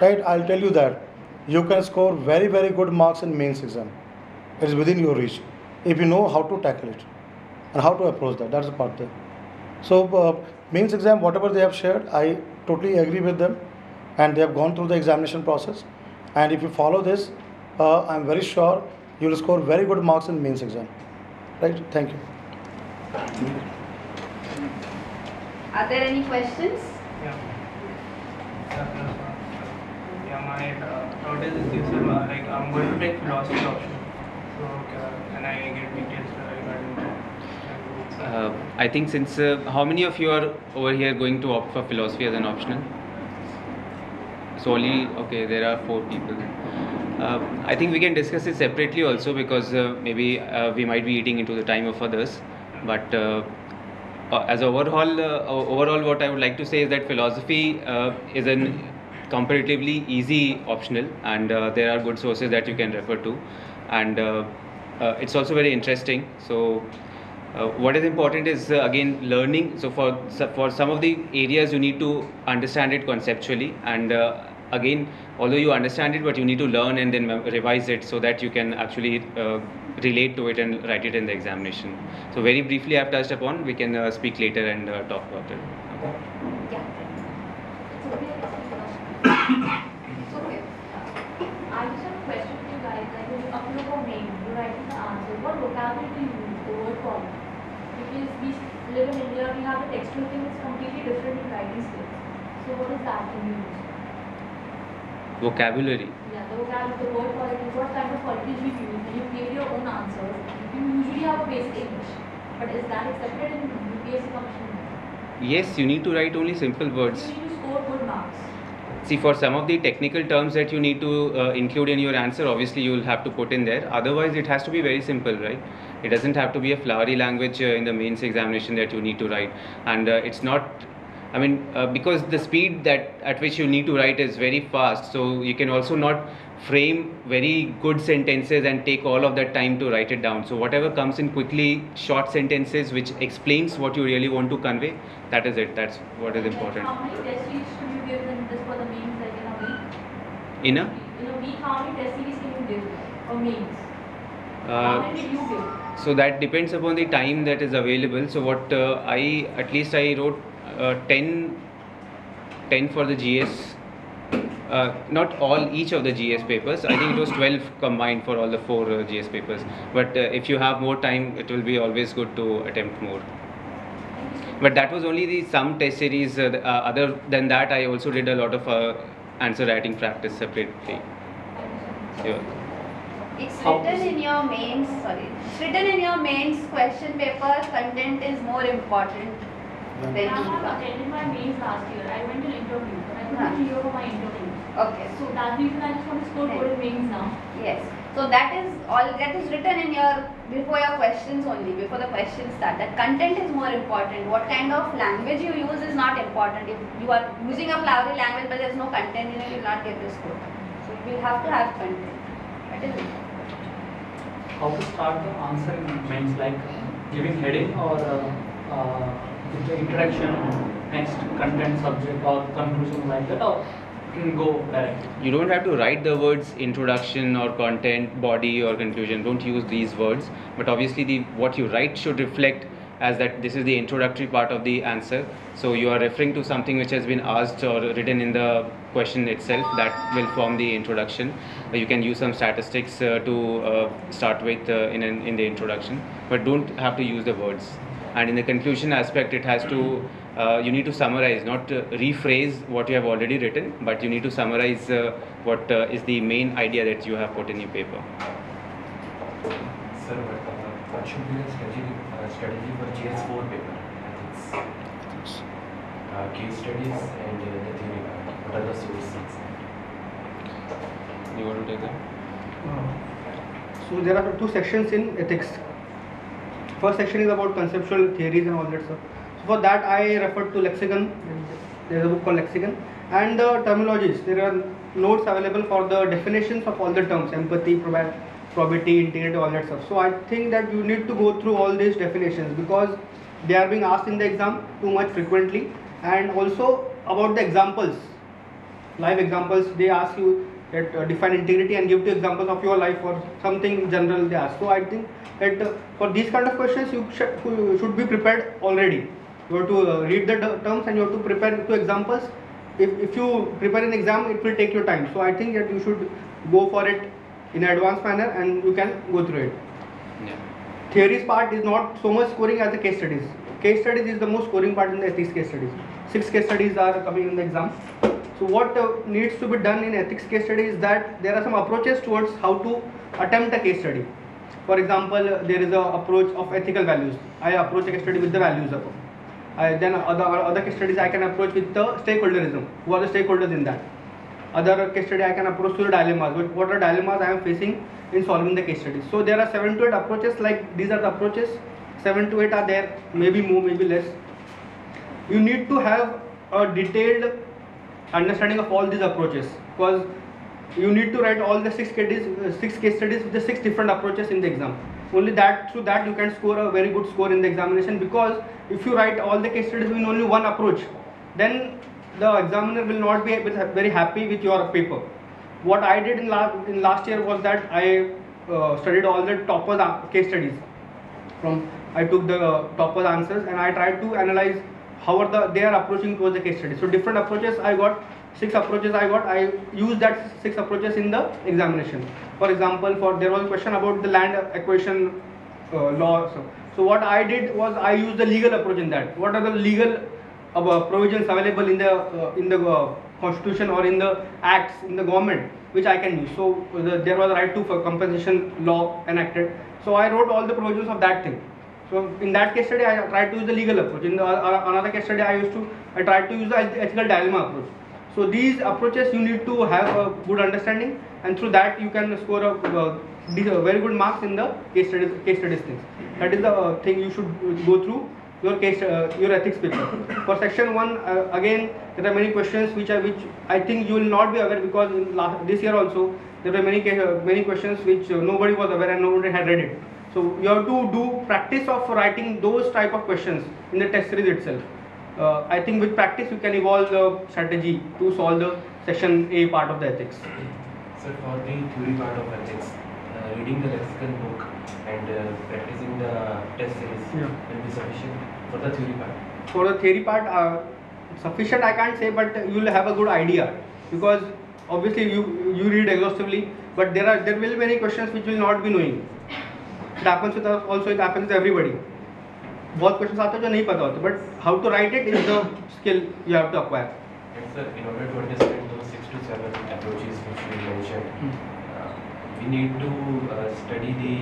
Right? I'll tell you that you can score very good marks in mains exam. It is within your reach if you know how to tackle it and how to approach that. That's the part there. So mains exam, whatever they have shared, I totally agree with them, and they have gone through the examination process. And if you follow this, I'm very sure you will score very good marks in mains exam. Right? Thank you. Are there any questions? Yeah. Yeah, my thought is this: like I'm going to take philosophy option. So can I get details regarding that? I think since how many of you are over here going to opt for philosophy as an optional? So only, okay, there are 4 people. I think we can discuss it separately also, because maybe we might be eating into the time of others. But as overall, what I would like to say is that philosophy is an comparatively easy optional, and there are good sources that you can refer to, and it's also very interesting. So what is important is again learning. So for some of the areas you need to understand it conceptually, and again, although you understand it, but you need to learn and then revise it so that you can actually relate to it and write it in the examination. So very briefly I have touched upon, we can speak later and talk about it. Yeah. So, I just have a question for you guys. Like when you upload your mail, you're writing the answer. What vocabulary do you use, the word quality? Because we live in India, we have a textual thing that's completely different in writing skills. So what is that thing you use? Vocabulary. Yeah, the vocabulary, the word quality, what kind of qualities you use when you create your own answers. You usually have a basic English, but is that accepted in UPSC competition? Yes, you need to write only simple words. You need to score good marks. See, for some of the technical terms that you need to include in your answer, obviously you will have to put in there. Otherwise, it has to be very simple, right? It doesn't have to be a flowery language in the mains examination that you need to write. And it's not I mean, because the speed that at which you need to write is very fast, so you can also not frame very good sentences and take all of that time to write it down. So whatever comes in quickly, short sentences which explains what you really want to convey, that is it. That's what is important. How many test series should you give in this for the mains, like in a week? In a? In a week, how many test series can you give for mains? How many did you give? So that depends upon the time that is available. So what I wrote 10 for the GS. Not all each of the GS papers. I think it was 12 combined for all the 4 GS papers. But if you have more time, it will be always good to attempt more. But that was only the some test series. Other than that, I also did a lot of answer writing practice separately. Yeah. It's written in your mains, it's written in your mains question paper, content is more important than I have the attended my mains last year. I went to an interview. I couldn't clear for my interview. Okay. So that's the reason I just want to score good in mains now. Yes. So that is all that is written in your before your questions only, before the questions start. That content is more important. What kind of language you use is not important. If you are using a flowery language but there is no content in it, you will not get the score. So you will have to have content. That is it. How to start the answer in mains, like giving heading or with the introduction, next content subject or conclusion like that, or you can go directly. You don't have to write the words introduction or content, body or conclusion. Don't use these words. But obviously what you write should reflect as that this is the introductory part of the answer. So you are referring to something which has been asked or written in the question itself. That will form the introduction. You can use some statistics to start with in the introduction, but don't have to use the words. And in the conclusion aspect, it has to you need to summarize, not rephrase what you have already written, but you need to summarize what is the main idea that you have put in your paper. Sir, what should be the strategy for GS4 paper? Ethics. Case studies and the theory. What are the sources? You want to take that? So there are 2 sections in ethics. First section is about conceptual theories and all that stuff. So for that I referred to lexicon. There is a book called Lexicon, and the terminologies. There are notes available for the definitions of all the terms: empathy, probity, integrity, all that stuff. So I think that you need to go through all these definitions because they are being asked in the exam too much frequently, and also about the examples, live examples. They ask you that define integrity and give 2 examples of your life or something general they ask. So I think that for these kind of questions you should be prepared already. You have to read the terms and you have to prepare 2 examples. If you prepare an exam, it will take your time. So I think that you should go for it in an advanced manner and you can go through it. Yeah. Theories part is not so much scoring as the case studies. Case studies is the most scoring part in the ethics case studies. 6 case studies are coming in the exam. So what needs to be done in ethics case study is that there are some approaches towards how to attempt a case study. For example, there is an approach of ethical values. I approach a case study with the values above. Then other case studies I can approach with the stakeholderism. Who are the stakeholders in that? Other case study I can approach to the dilemmas. What are dilemmas I am facing in solving the case study? So there are 7 to 8 approaches. Like these are the approaches. 7 to 8 are there. Maybe more, maybe less. You need to have a detailed understanding of all these approaches because you need to write all the 6 case studies with the 6 different approaches in the exam. Only that through that you can score a very good score in the examination, because if you write all the case studies in only one approach, then the examiner will not be very happy with your paper. What I did in last year was that I studied all the toppers case studies. I took the toppers answers and I tried to analyze how they are approaching towards the case study. So different approaches I got, 6 approaches I got. I used that 6 approaches in the examination. For example, there was a question about the land acquisition law. So what I did was I used the legal approach in that. What are the legal provisions available in the constitution or in the acts in the government which I can use? So there was a right to compensation law enacted. So I wrote all the provisions of that thing. So in that case study, I tried to use the legal approach. In another case study, I tried to use the ethical dilemma approach. So these approaches you need to have a good understanding, and through that you can score very good marks in the case studies things. That is the thing you should go through your case, your ethics paper. For section 1, again there are many questions which I think you will not be aware, because this year also there were many questions which nobody was aware and nobody had read it. So you have to do practice of writing those type of questions in the test series itself. I think with practice you can evolve the strategy to solve the section A part of the ethics. So for the theory part of ethics, reading the lexicon book and practicing the test series will be sufficient for the theory part. For the theory part, sufficient I can't say, but you will have a good idea, because obviously you read exhaustively, but there will be many questions which you will not be knowing. It happens with us also, it happens with everybody. बहुत questions आते हैं जो नहीं पता होते, but how to write it is the skill you have to acquire. And sir, in order to understand those 6 to 7 approaches which we mentioned, we need to study the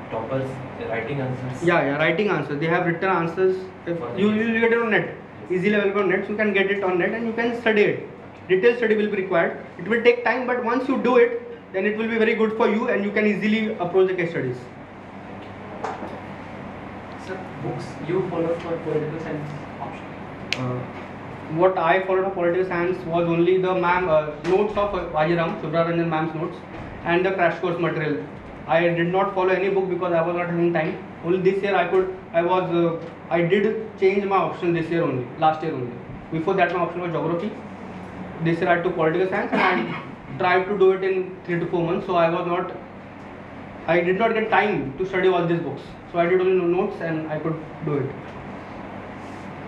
toppers writing answers. Yeah, writing answers. They have written answers. You will get it on net, easily available on net. So you can get it on net and you can study it. Detailed study will be required. It will take time, but once you do it, then it will be very good for you and you can easily approach the case studies. Sir, books you follow for political science option? What I followed for political science was only the notes of Vajiram, Subramanian ma'am's notes, and the crash course material. I did not follow any book because I was not having time. Only this year I did change my option this year only, last year only. Before that my option was geography. This year I took political science and I tried to do it in 3 to 4 months. So I did not get time to study all these books. So I did only notes and I could do it.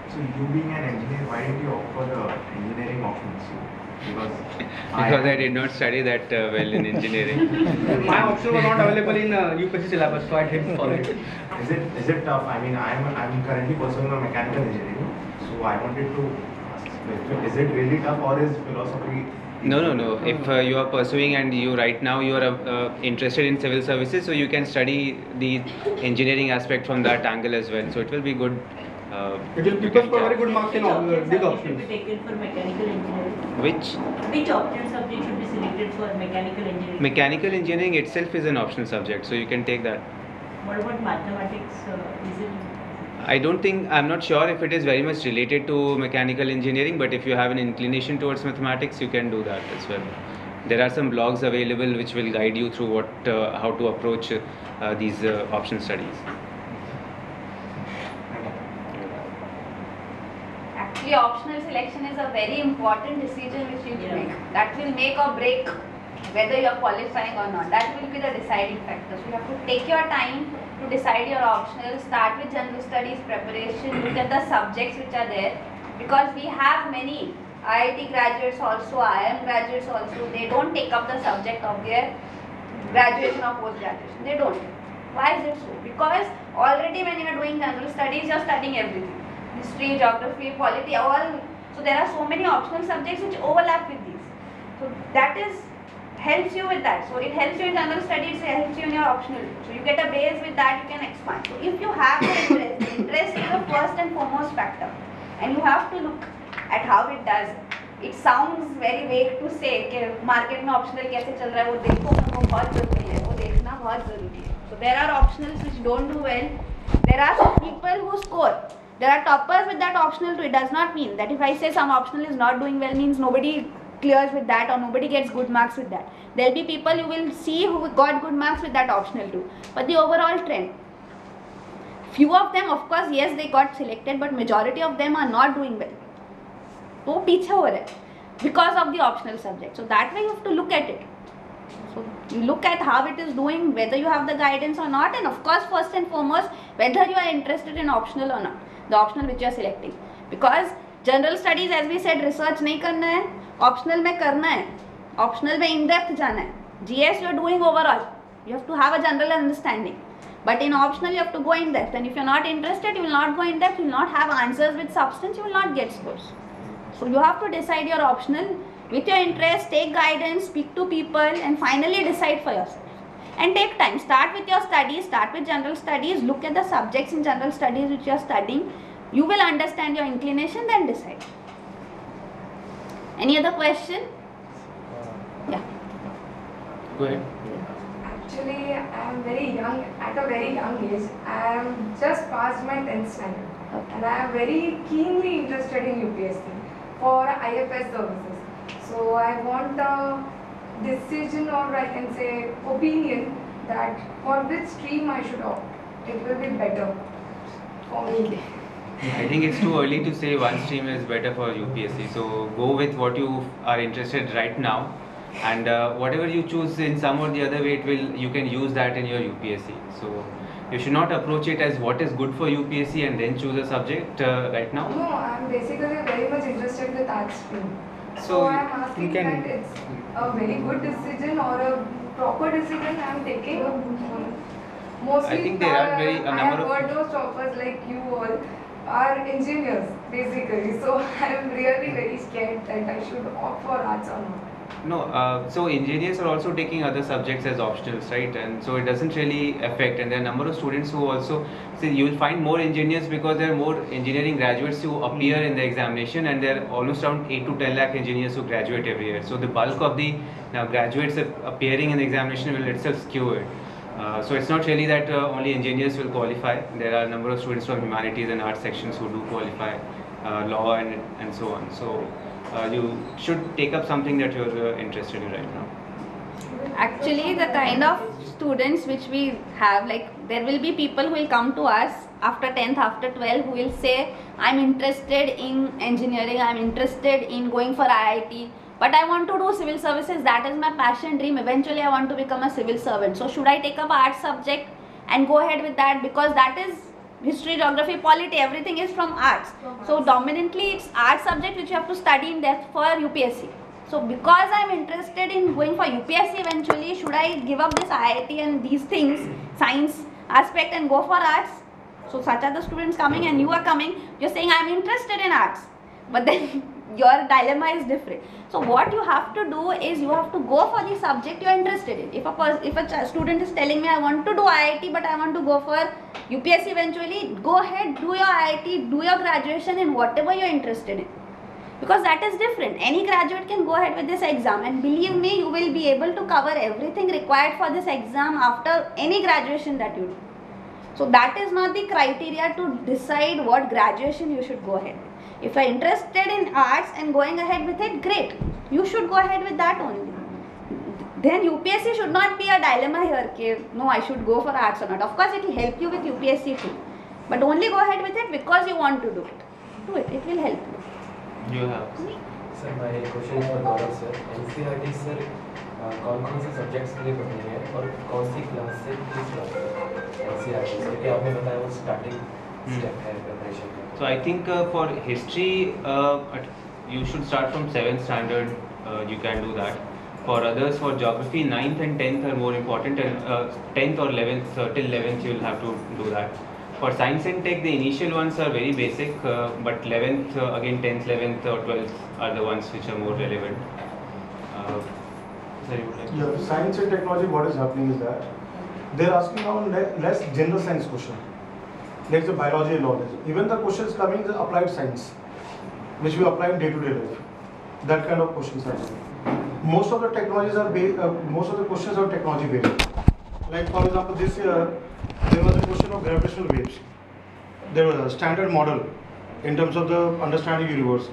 So you being an engineer, why did you opt for the engineering options? Because I did not study that well in engineering. My option was not available in UPSC syllabus, so I didn't follow it. Is it tough? I mean, I'm currently pursuing a mechanical engineering, so I wanted to ask, is it really tough or is philosophy? No. If you are pursuing and right now you are interested in civil services, so you can study the engineering aspect from that angle as well. So it will be good. It will pick us for very good marks in these options. Should be taken for mechanical engineering? Which optional subject should be selected for mechanical engineering? Mechanical engineering itself is an optional subject, so you can take that. What about mathematics? Is it? I'm not sure if it is very much related to mechanical engineering, but if you have an inclination towards mathematics, you can do that as well. There are some blogs available which will guide you through how to approach these option studies. Actually, optional selection is a very important decision which you make. That will make or break whether you are qualifying or not. That will be the deciding factor. So you have to take your time to decide your optional. Start with general studies preparation. Look at the subjects which are there, because we have many IIT graduates also, IIM graduates also. They don't take up the subject of their graduation or post graduation. They don't. Why is it so? Because already when you are doing general studies, you are studying everything. History, geography, polity, all. So there are so many optional subjects which overlap with these. So that helps you with that. So it helps you in general studies, it helps you in your optional. So you get a base with that, you can expand. So if you have the interest is the first and foremost factor. And you have to look at how it does. It sounds very vague to say कि market में optional कैसे चल रहा है वो देखो, वो बहुत जरूरी है, वो देखना बहुत जरूरी है. So there are optionals which don't do well. There are some people who score. There are toppers with that optional too. It does not mean that if I say some optional is not doing well means nobody clears with that or nobody gets good marks with that. There will be people you will see who got good marks with that optional too. But the overall trend, few of them of course yes they got selected, but majority of them are not doing well. वो पीछे हो रहे because of the optional subject. So that way you have to look at it. So you look at how it is doing, whether you have the guidance or not, and of course first and foremost whether you are interested in optional or not, the optional which you are selecting. Because general studies as we said research नहीं करना है, optional में करना है, optional में in depth जाना है. GS you are doing overall, you have to have a general understanding. But in optional you have to go in depth, and if you are not interested you will not go in depth, you will not have answers with substance, you will not get scores. So you have to decide your optional with your interest, take guidance, speak to people and finally decide for yourself. And take time, start with your studies, start with general studies, look at the subjects in general studies which you are studying. You will understand your inclination, then decide. Any other question? Yeah. Go ahead. Actually, I am very young, at a very young age. I am just past my 10th standard. And I am very keenly interested in UPSC for IFS services. So I want a decision, or I can say opinion, that for which stream I should opt. It will be better for me. I think it's too early to say one stream is better for UPSC. So go with what you are interested right now, and whatever you choose in some or the other way, you can use that in your UPSC. So you should not approach it as what is good for UPSC and then choose a subject right now. No, I am basically very much interested with art stream. So I am asking that it's a very good decision or a proper decision I am taking. Mostly I think there are a I number have heard those toppers like you all are engineers basically. So I am really very scared that I should opt for arts or not. No, so engineers are also taking other subjects as optionals, right? And so it doesn't really affect. And there are a number of students who also, see, you will find more engineers because there are more engineering graduates who appear in the examination, and there are almost around 8 to 10 lakh engineers who graduate every year. So the bulk of the graduates appearing in the examination will itself skew it. So it's not really that only engineers will qualify. There are a number of students from humanities and arts sections who do qualify, law and so on. So you should take up something that you're interested in right now. Actually, the kind of students which we have, like there will be people who will come to us after 10th, after 12th, who will say, I'm interested in engineering, I'm interested in going for IIT, but I want to do civil services, that is my passion, dream, eventually I want to become a civil servant. So should I take up art subject and go ahead with that, because that is history, geography, polity, everything is from arts. So dominantly it's art subject which you have to study in depth for UPSC. So because I am interested in going for UPSC eventually, should I give up this IIT and these things, science aspect, and go for arts? So such are the students coming, and you are coming, you are saying I am interested in arts, but then your dilemma is different. So what you have to do is you have to go for the subject you are interested in. If a student is telling me I want to do IIT but I want to go for UPSC eventually, go ahead, do your IIT, do your graduation in whatever you are interested in, because that is different. Any graduate can go ahead with this exam, and believe me, you will be able to cover everything required for this exam after any graduation that you do. So that is not the criteria to decide what graduation you should go ahead with. If you are interested in arts and going ahead with it, great. You should go ahead with that only. Then UPSC should not be a dilemma here. Okay, no, I should go for arts or not. Of course, it will help you with UPSC too. But only go ahead with it because you want to do it. Do it. It will help you. You have. Sir, my question is for Gaurav sir. NCERT sir, कौन से subjects के लिए पढ़नी है और कौन सी class से किस क्लास में NCERT से, क्योंकि आपने बताया वो स्टार्टिंग स्टेप है प्रिपरेशन का. So I think for history, you should start from 7th standard. You can do that. For others, for geography, 9th and 10th are more important, and 10th or 11th, till 11th you will have to do that. For science and tech, the initial ones are very basic, but 11th, again 10th, 11th or 12th are the ones which are more relevant. Yeah, science and technology, what is happening is that they're asking now less general science question, like the biology and all this. Even the questions coming is applied science, which we apply in day-to-day life. That kind of questions are coming. Most of the technologies are most of the questions are technology based. Like for example, this year there was a question of gravitational waves. There was a standard model in terms of the understanding universe,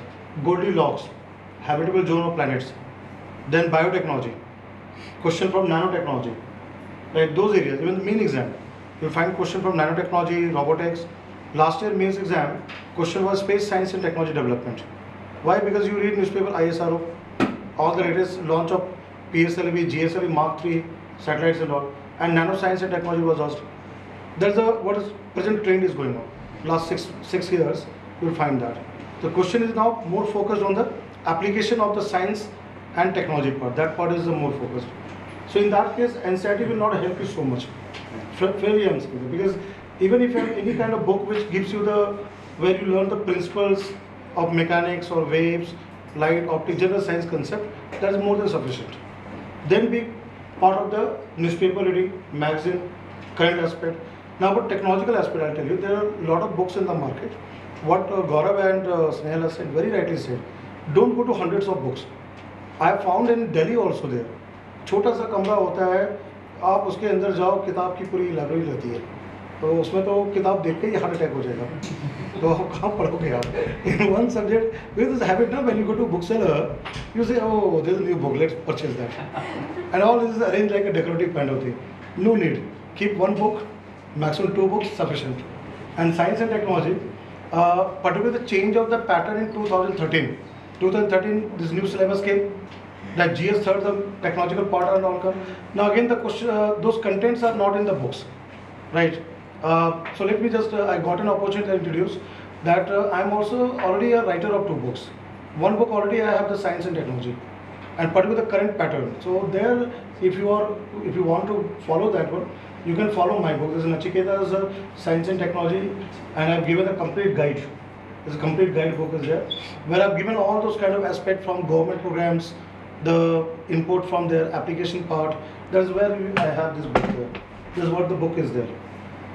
Goldilocks, habitable zone of planets, then biotechnology, question from nanotechnology, like those areas. Even the main exam, you'll find question from nanotechnology, robotics. Last year mains exam, question was space science and technology development. Why? Because you read newspaper ISRO, all the latest launch of PSLV, GSLV Mark III satellites and all, and nanoscience and technology was asked. That's what is present trend is going on. Last six years, you'll find that. The question is now more focused on the application of the science and technology part. That part is the more focused. So in that case, NCERT will not help you so much. Very unspeakable. Because even if you have any kind of book which gives you where you learn the principles of mechanics or waves, light, optics, general science concept, that is more than sufficient. Then be part of the newspaper reading, magazine, current aspect. Now about technological aspect, I'll tell you, there are a lot of books in the market. What Gaurav and Snehal has said, very rightly said, don't go to hundreds of books. I have found in Delhi also there, छोटा सा कमरा होता है आप उसके अंदर जाओ, किताब की पूरी लाइब्रेरी रहती है, तो उसमें तो किताब देख के ही हार्ट अटैक हो जाएगा। तो आप कहाँ पढ़ोगे आप in one subject? With this habit ना, when you go to book seller you say oh there is a new book, let's purchase that, and all this is arranged like a decorative kind of thing. No need, keep one book, maximum 2 books sufficient. And science and technology, particularly the change of the pattern in 2013 this new syllabus came, that GS third, the technological part and all come. Now again the question, those contents are not in the books, right? So let me just, I got an opportunity to introduce that I am also already a writer of 2 books. One book already I have, the science and technology, and particularly the current pattern. So there, if you want to follow that one, you can follow my book. This is Nachiketa's Science and Technology, and I've given a complete guide. There's a complete guide book is there, where I've given all those kind of aspects from government programs, the input from their application part. That's where I have this book there. This is what the book is there.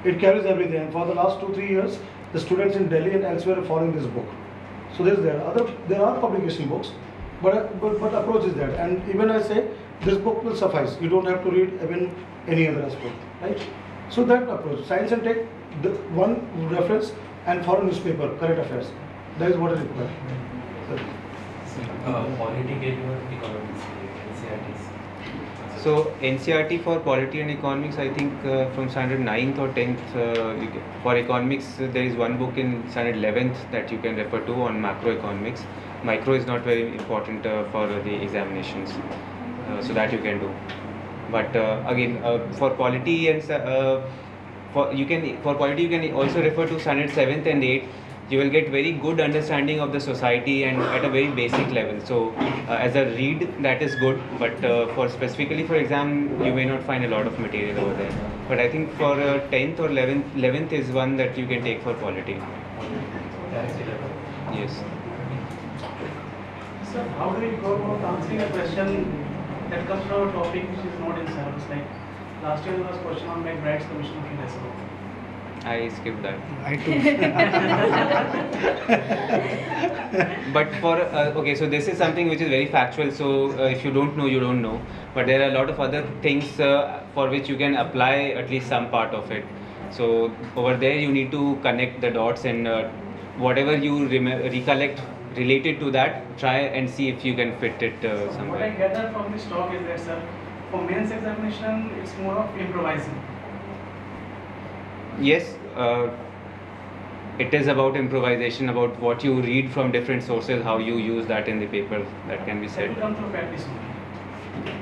It carries everything. And for the last 2-3 years, the students in Delhi and elsewhere are following this book. So there are publication books, but approach is there. And even I say this book will suffice. You don't have to read even any other aspect, right? So that approach, science and tech, the one reference, and foreign newspaper, current affairs. That is what is required. Polity के लिए और economics के लिए NCERTs. So NCERT for polity and economics, I think from standard 9th or 10th, for economics there is one book in standard 11th that you can refer to on macroeconomics. Micro is not very important for the examinations, so that you can do. But again, for polity and for polity you can also refer to standard 7th and 8th. You will get very good understanding of the society and at a very basic level. So as a read, that is good, but for specifically for exam you may not find a lot of material over there. But I think for 10th or 11th is one that you can take for polity. Yes. So how do we go about answering a question that comes from a topic which is not in syllabus? Like last year there was a question on McBride's Commission of Investment. I skipped that. I too. But for okay, so this is something which is very factual. So if you don't know, you don't know. But there are a lot of other things for which you can apply at least some part of it. So over there you need to connect the dots, and whatever you recollect related to that, try and see if you can fit it somewhere. What I gather from this talk is that, sir, for mains examination it's more of improvising. Yes, it is about improvisation, about what you read from different sources, how you use that in the paper. That can be said. That will come through practice only.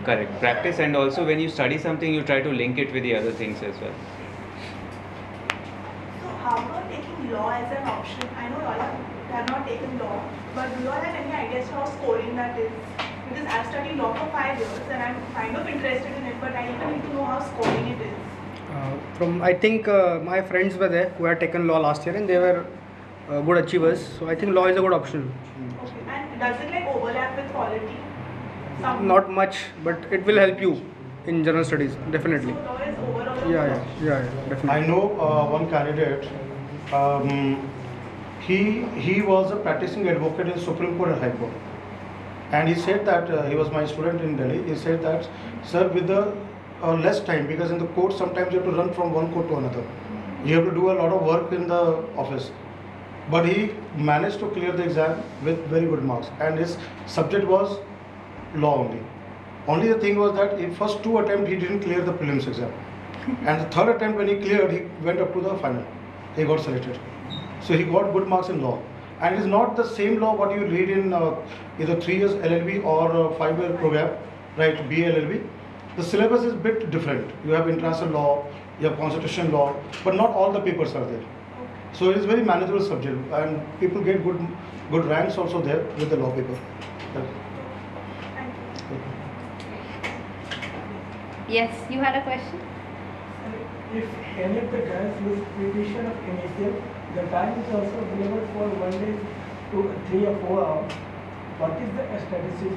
Correct, practice, and also when you study something, you try to link it with the other things as well. So how about taking law as an option? I know all have not taken law, but do you all have any ideas how scoring that is? Because I've studied law for 5 years and I'm kind of interested in it, but I even need to know how scoring it is. I think my friends were there who had taken law last year and they were good achievers. So I think law is a good option. Okay. And does it like overlap with quality? Not much, but it will help you in general studies, definitely. So law is overall. Yeah, definitely. I know one candidate. He was a practicing advocate in Supreme Court and High Court, and he said that he was my student in Delhi. He said that, sir, with the less time, because in the court sometimes you have to run from one court to another. You have to do a lot of work in the office. But he managed to clear the exam with very good marks, and his subject was law only. Only the thing was that in first 2 attempts he didn't clear the prelims exam, and the third attempt when he cleared, he went up to the final. He got selected. So he got good marks in law. And it is not the same law what you read in either 3 years LLB or 5-year program, right? BLLB. The syllabus is a bit different. You have international law, you have constitutional law, but not all the papers are there. So it is very manageable subject, and people get good ranks also there with the law paper. Yes, you had a question? If any of the guys use repetition of initial, the time is also available for 1 day to 3 or 4 hours. What is the strategy?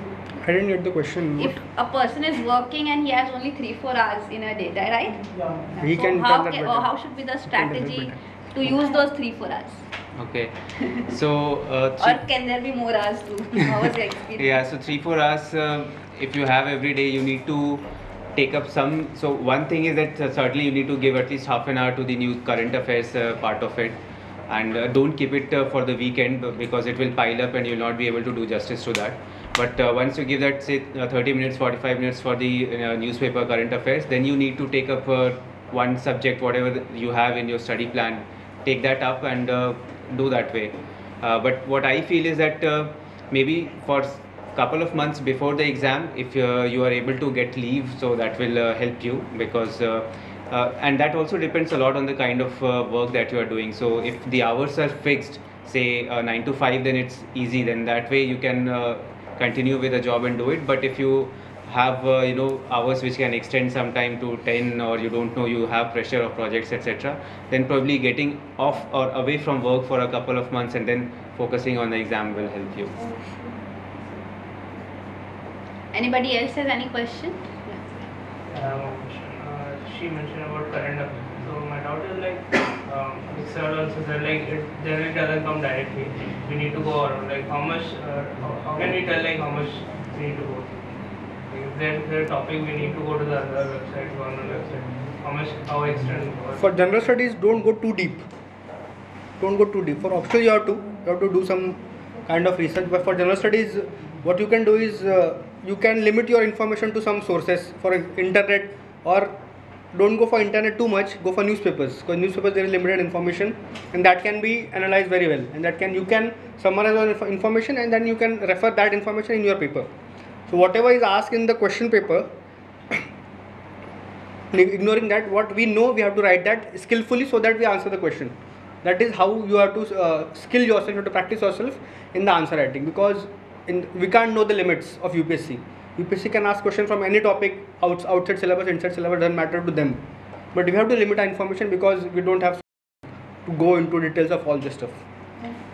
I didn't get the question. If a person is working and he has only 3-4 hours in a day, right? Yeah. He so can how tell that better. how should be the strategy to use those 3-4 hours? Okay, so Or can there be more hours too? How was your experience? yeah, so 3-4 hours if you have every day, you need to take up some. So one thing is that certainly you need to give at least half an hour to the new current affairs part of it, and don't keep it for the weekend because it will pile up and you'll not be able to do justice to that. But once you give that, say 30 minutes, 45 minutes for the newspaper current affairs, then you need to take up one subject, whatever you have in your study plan, take that up and do that way. But what I feel is that maybe for couple of months before the exam, if you are able to get leave, so that will help you, because and that also depends a lot on the kind of work that you are doing. So if the hours are fixed, say 9 to 5, then it's easy, then that way you can continue with the job and do it. But if you have hours which can extend sometime to 10, or you don't know, you have pressure of projects, etc., then probably getting off or away from work for a couple of months and then focusing on the exam will help you. Anybody else has any question? I have one question. She mentioned about current affairs. So my doubt is like sir also said like it generally doesn't come directly. We need to go around. Like how much? How can we tell like how much we need to go? If there's a topic, we need to go to the other website, government website. How much? How extend? For general studies, don't go too deep. Don't go too deep. For optional, you have to do some kind of research. But for general studies, what you can do is you can limit your information to some sources. For internet, or don't go for internet too much. Go for newspapers, because newspapers there is limited information, and that can be analyzed very well. And that you can summarize all information, and then you can refer that information in your paper. So whatever is asked in the question paper, ignoring that, what we know, we have to write that skillfully so that we answer the question. That is how you have to skill yourself, you have to practice yourself in the answer writing, because we can't know the limits of UPSC. UPSC can ask questions from any topic, outside syllabus, inside syllabus, doesn't matter to them. But we have to limit our information because we don't have to go into details of all this stuff.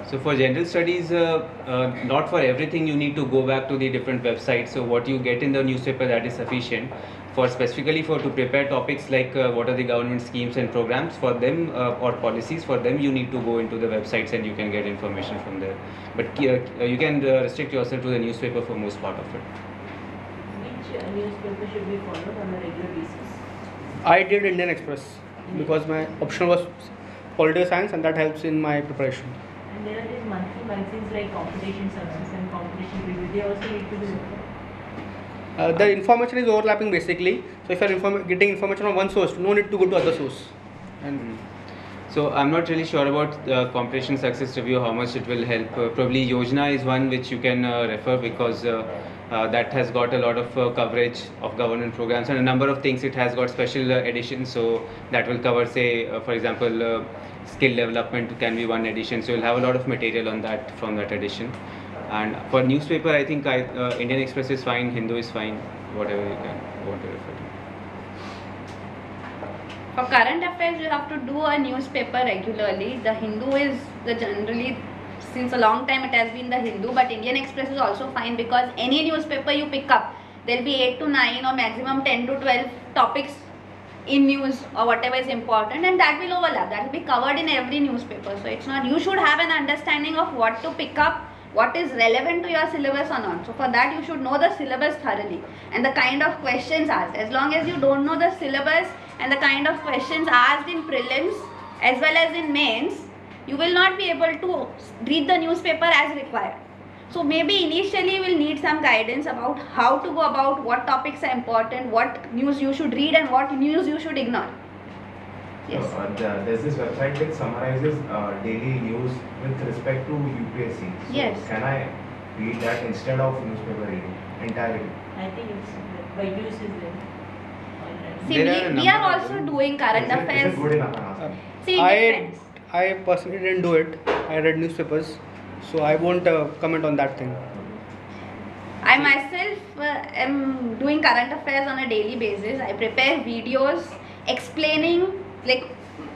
So for general studies, not for everything you need to go back to the different websites. So what you get in the newspaper, that is sufficient. For specifically to prepare topics like what are the government schemes and programs for them, or policies for them, you need to go into the websites and you can get information from there. But you can restrict yourself to the newspaper for most part of it. Which newspaper should be followed on a regular basis? I did Indian Express because my option was political science, and that helps in my preparation. And there are these monthly magazines like Competition Success and Competition Review. They also need to be the information is overlapping basically. So if you are getting information from one source, no need to go to other source. And so I'm not really sure about the Competition Success Review, how much it will help. Probably Yojana is one which you can refer, because that has got a lot of coverage of government programs and a number of things. It has got special editions, so that will cover, say, for example, skill development can be one edition. So you'll have a lot of material on that from that edition. And for newspaper, I think Indian Express is fine, Hindu is fine, whatever you can want to refer to. For current affairs, you have to do a newspaper regularly. The Hindu is generally, since a long time it has been the Hindu, but Indian Express is also fine, because any newspaper you pick up, there will be 8 to 9 or maximum 10 to 12 topics in news or whatever is important, and that will overlap. That will be covered in every newspaper. So it's not, you should have an understanding of what to pick up, what is relevant to your syllabus or not. So for that you should know the syllabus thoroughly and the kind of questions asked. As long as you don't know the syllabus and the kind of questions asked in prelims as well as in mains, you will not be able to read the newspaper as required. So maybe initially you will need some guidance about how to go about, what topics are important, what news you should read and what news you should ignore. Yes. There's this website which summarizes daily news with respect to UPSC. So yes. Can I read that instead of newspaper reading entirely? I think it's Bilquees is there. See, we are also doing current affairs. Is it good enough? See, it depends. I personally didn't do it. I read newspapers, so I won't comment on that thing. I myself am doing current affairs on a daily basis. I prepare videos explaining, like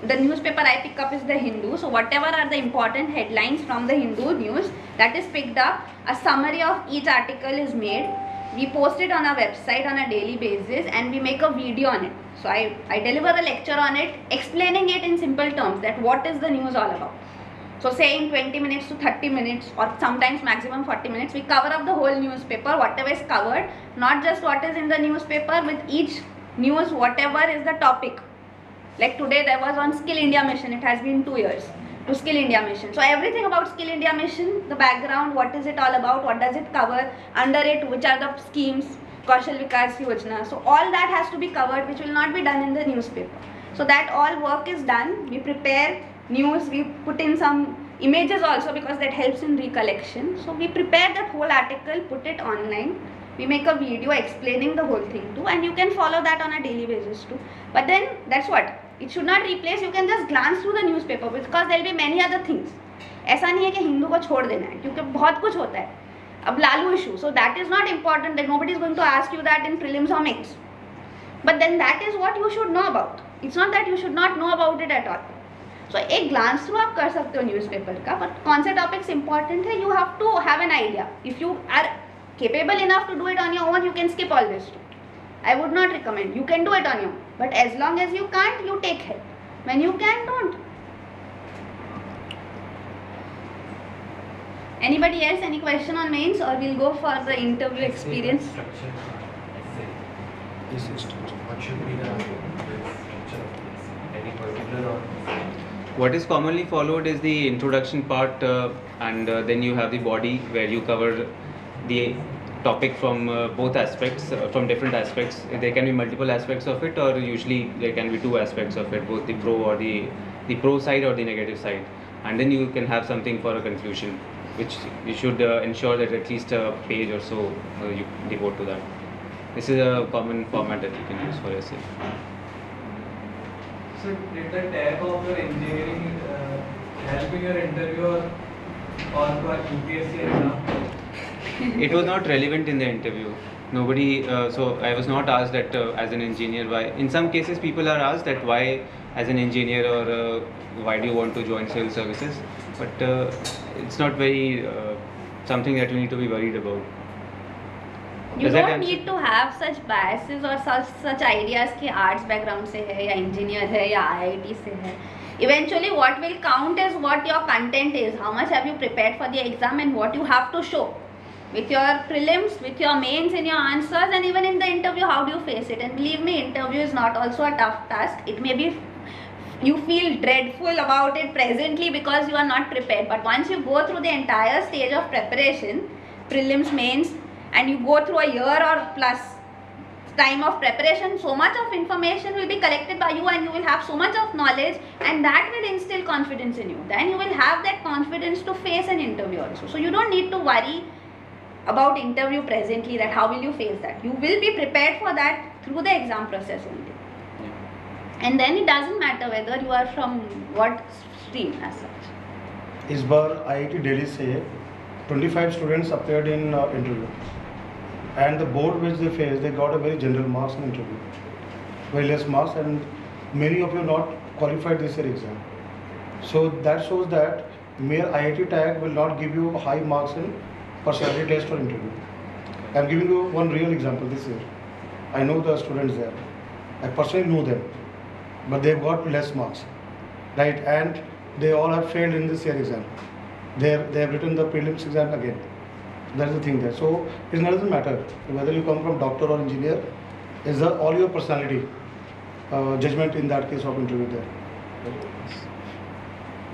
the newspaper I pick up is the Hindu, so whatever are the important headlines from the Hindu news, that is picked up. A summary of each article is made. We post it on our website on a daily basis and we make a video on it. So I deliver a lecture on it, explaining it in simple terms, that what is the news all about. So say in 20 minutes to 30 minutes or sometimes maximum 40 minutes, we cover up the whole newspaper, whatever is covered, not just what is in the newspaper, with each news, whatever is the topic. Like today there was on Skill India Mission, it has been 2 years to Skill India Mission. So everything about Skill India Mission, the background, what is it all about, what does it cover, under it which are the schemes, Kaushal Vikas Yojana. So all that has to be covered, which will not be done in the newspaper. So that all work is done. We prepare news, we put in some images also because that helps in recollection. So we prepare that whole article, put it online. We make a video explaining the whole thing too, and you can follow that on a daily basis too. But then that's what, it should not replace. You can just glance through the newspaper because there will be many other things. ऐसा नहीं है कि हिंदू को छोड़ देना है, क्योंकि बहुत कुछ होता है. अब Lalu issue, so that is not important. That nobody is going to ask you that in prelims or mains. But then that is what you should know about. It's not that you should not know about it at all. So एक glance through आप कर सकते हो newspaper का, but कौन से topics important है, you have to have an idea. If you are capable enough to do it on your own, you can skip all this. I would not recommend. You can do it on your own, but as long as you can't, you take help. When you can, don't. Anybody else? Any question on mains, or we'll go for the interview experience? What should be the structure of this? Any particular or? What is commonly followed is the introduction part, and then you have the body where you cover the topic from both aspects, from different aspects. There can be multiple aspects of it, or usually there can be 2 aspects of it, both the pro or the pro side or the negative side, and then you can have something for a conclusion, which you should ensure that at least a page or so you devote to that. This is a common format that you can use for essay. So did the tag of your engineering help in your interview or for UPSC exam? It was not relevant in the interview. Nobody, so I was not asked that as an engineer why. In some cases people are asked that why as an engineer, or why do you want to join civil services, but it's not very something that you need to be worried about. You don't need to have such biases or such ideas कि arts background से है या engineer है या IIT से है. Eventually what will count is what your content is, how much have you prepared for the exam and what you have to show. With your prelims, with your mains in your answers, and even in the interview, how do you face it? And believe me, interview is not also a tough task. It may be, you feel dreadful about it presently because you are not prepared. But once you go through the entire stage of preparation, prelims, mains, and you go through a year or plus time of preparation, so much of information will be collected by you and you will have so much of knowledge, and that will instill confidence in you. Then you will have that confidence to face an interview also. So you don't need to worry about interview presently, that how will you face that. You will be prepared for that through the exam process only. And then it doesn't matter whether you are from what stream as such. इस बार IIT Delhi से 25 students appeared in interview, and the board which they faced, they got a very general marks in interview, very less marks, and many of you not qualified this year exam. So that shows that mere IIT tag will not give you high marks in personality test or interview. I am giving you one real example this year. I know the students there. I personally know them, but they have got less marks, right? And they all have failed in this year exam. They have written the prelims exam again. That is the thing there. So it doesn't matter whether you come from doctor or engineer. Is all your personality judgment in that case of interview there.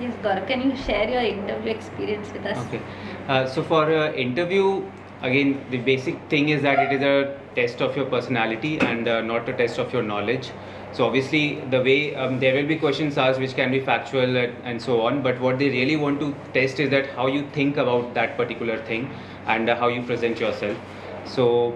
Yes, Gaurav, can you share your interview experience with us? Okay. So for interview, again, the basic thing is that it is a test of your personality and not a test of your knowledge. So obviously the way there will be questions asked which can be factual and so on, but what they really want to test is that how you think about that particular thing and how you present yourself. So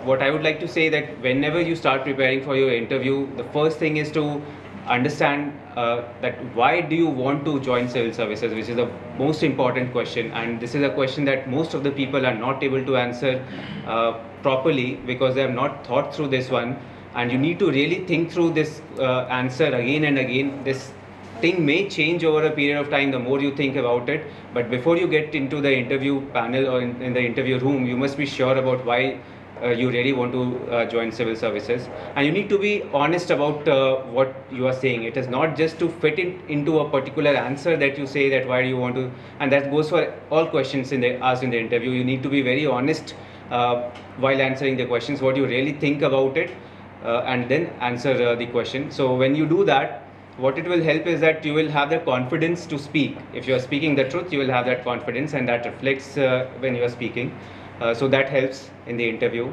what I would like to say that whenever you start preparing for your interview, the first thing is to understand that why do you want to join civil services, which is the most important question, and this is a question that most of the people are not able to answer properly because they have not thought through this one. And you need to really think through this answer again and again. This thing may change over a period of time the more you think about it, but before you get into the interview panel or in the interview room, you must be sure about why you really want to join civil services, and you need to be honest about what you are saying. It is not just to fit into a particular answer that you say that why do you want to, and that goes for all questions asked in the interview. You need to be very honest while answering the questions, what you really think about it, and then answer the question. So when you do that, what it will help is that you will have the confidence to speak. If you are speaking the truth, you will have that confidence, and that reflects when you are speaking. So that helps in the interview.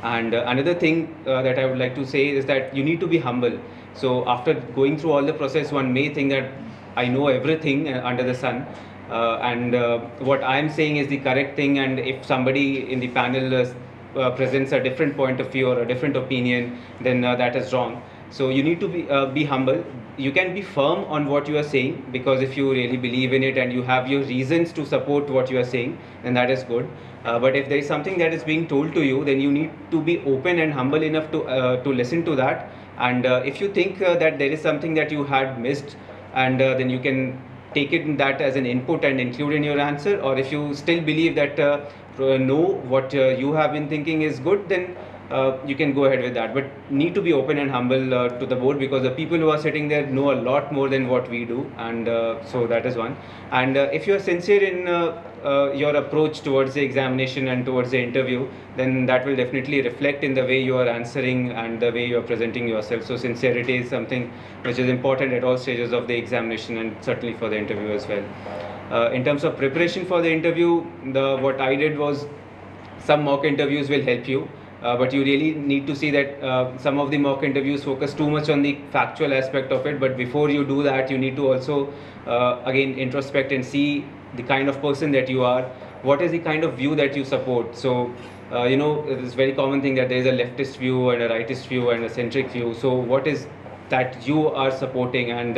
And another thing that I would like to say is that you need to be humble. So after going through all the process, one may think that I know everything under the sun, and what I am saying is the correct thing, and if somebody in the panel presents a different point of view or a different opinion, then that is wrong. So you need to be humble. You can be firm on what you are saying, because if you really believe in it and you have your reasons to support what you are saying, then that is good. But if there is something that is being told to you, then you need to be open and humble enough to listen to that. And if you think that there is something that you had missed, and then you can take it in that as an input and include in your answer. Or if you still believe that no, what you have been thinking is good, then you can go ahead with that. But need to be open and humble to the board, because the people who are sitting there know a lot more than what we do, and so that is one. And if you are sincere in your approach towards the examination and towards the interview, then that will definitely reflect in the way you are answering and the way you are presenting yourself. So sincerity is something which is important at all stages of the examination, and certainly for the interview as well. In terms of preparation for the interview, what I did was, some mock interviews will help you. But you really need to see that some of the mock interviews focus too much on the factual aspect of it. But before you do that, you need to also again introspect and see the kind of person that you are. What is the kind of view that you support? So it's a very common thing that there is a leftist view and a rightist view and a centric view. So what is that you are supporting? And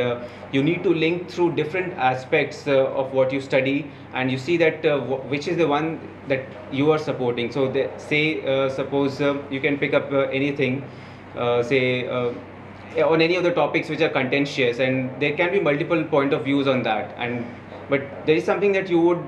you need to link through different aspects of what you study, and you see that which is the one that you are supporting. So suppose you can pick up anything, on any of the topics which are contentious, and there can be multiple point of views on that, but there is something that you would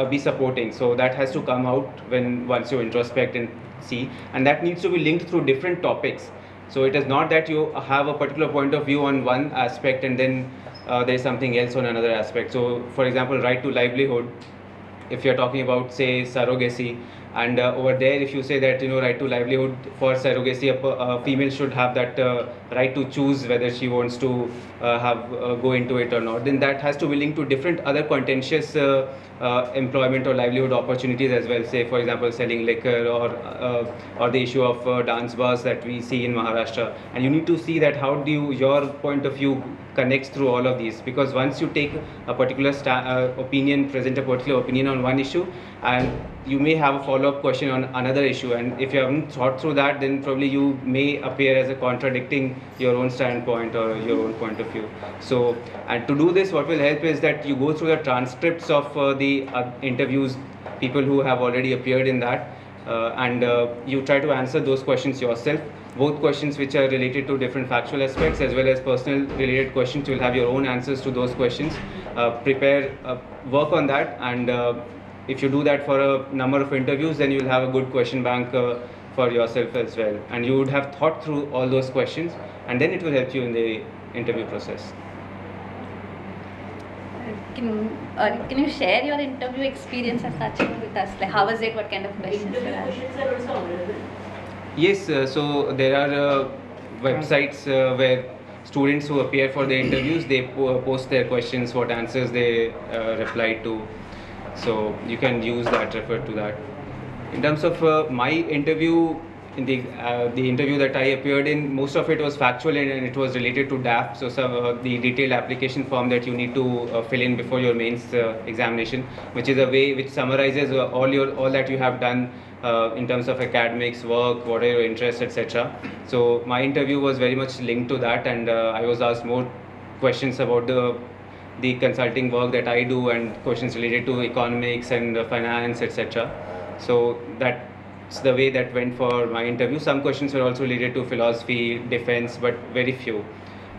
be supporting. So that has to come out once you introspect and see, and that needs to be linked through different topics. So it is not that you have a particular point of view on one aspect and then there is something else on another aspect. So for example, right to livelihood, if you are talking about, say, surrogacy, and over there if you say that right to livelihood, for surrogacy a female should have that right to choose whether she wants to go into it or not, then that has to be linked to different other contentious employment or livelihood opportunities as well. Say for example, selling liquor, or the issue of dance bars that we see in Maharashtra, and you need to see that how do your point of view connects through all of these. Because once you take a particular opinion, present a particular opinion on one issue, and you may have a follow-up question on another issue, and if you haven't thought through that, then probably you may appear as a contradicting your own standpoint or your own point of view. So, and to do this, what will help is that you go through the transcripts of the interviews, people who have already appeared in that, and you try to answer those questions yourself. Both questions which are related to different factual aspects, as well as personal related questions. You will have your own answers to those questions. Prepare, work on that, and if you do that for a number of interviews, then you will have a good question bank for yourself as well. And you would have thought through all those questions, and then it will help you in the interview process. Can you share your interview experience as such with us? Like, how was it? What kind of questions were asked? Yes, so there are websites where students who appear for the interviews, they post their questions, what answers they replied to. So you can use that, refer to that. In terms of my interview, in the interview that I appeared in, most of it was factual and it was related to DAF. So the detailed application form that you need to fill in before your mains examination, which is a way which summarizes all that you have done in terms of academics, work, what are your interests, etc. So my interview was very much linked to that, and I was asked more questions about the consulting work that I do, and questions related to economics and finance, etc. So that's the way that went for my interview. Some questions were also related to philosophy, defense, but very few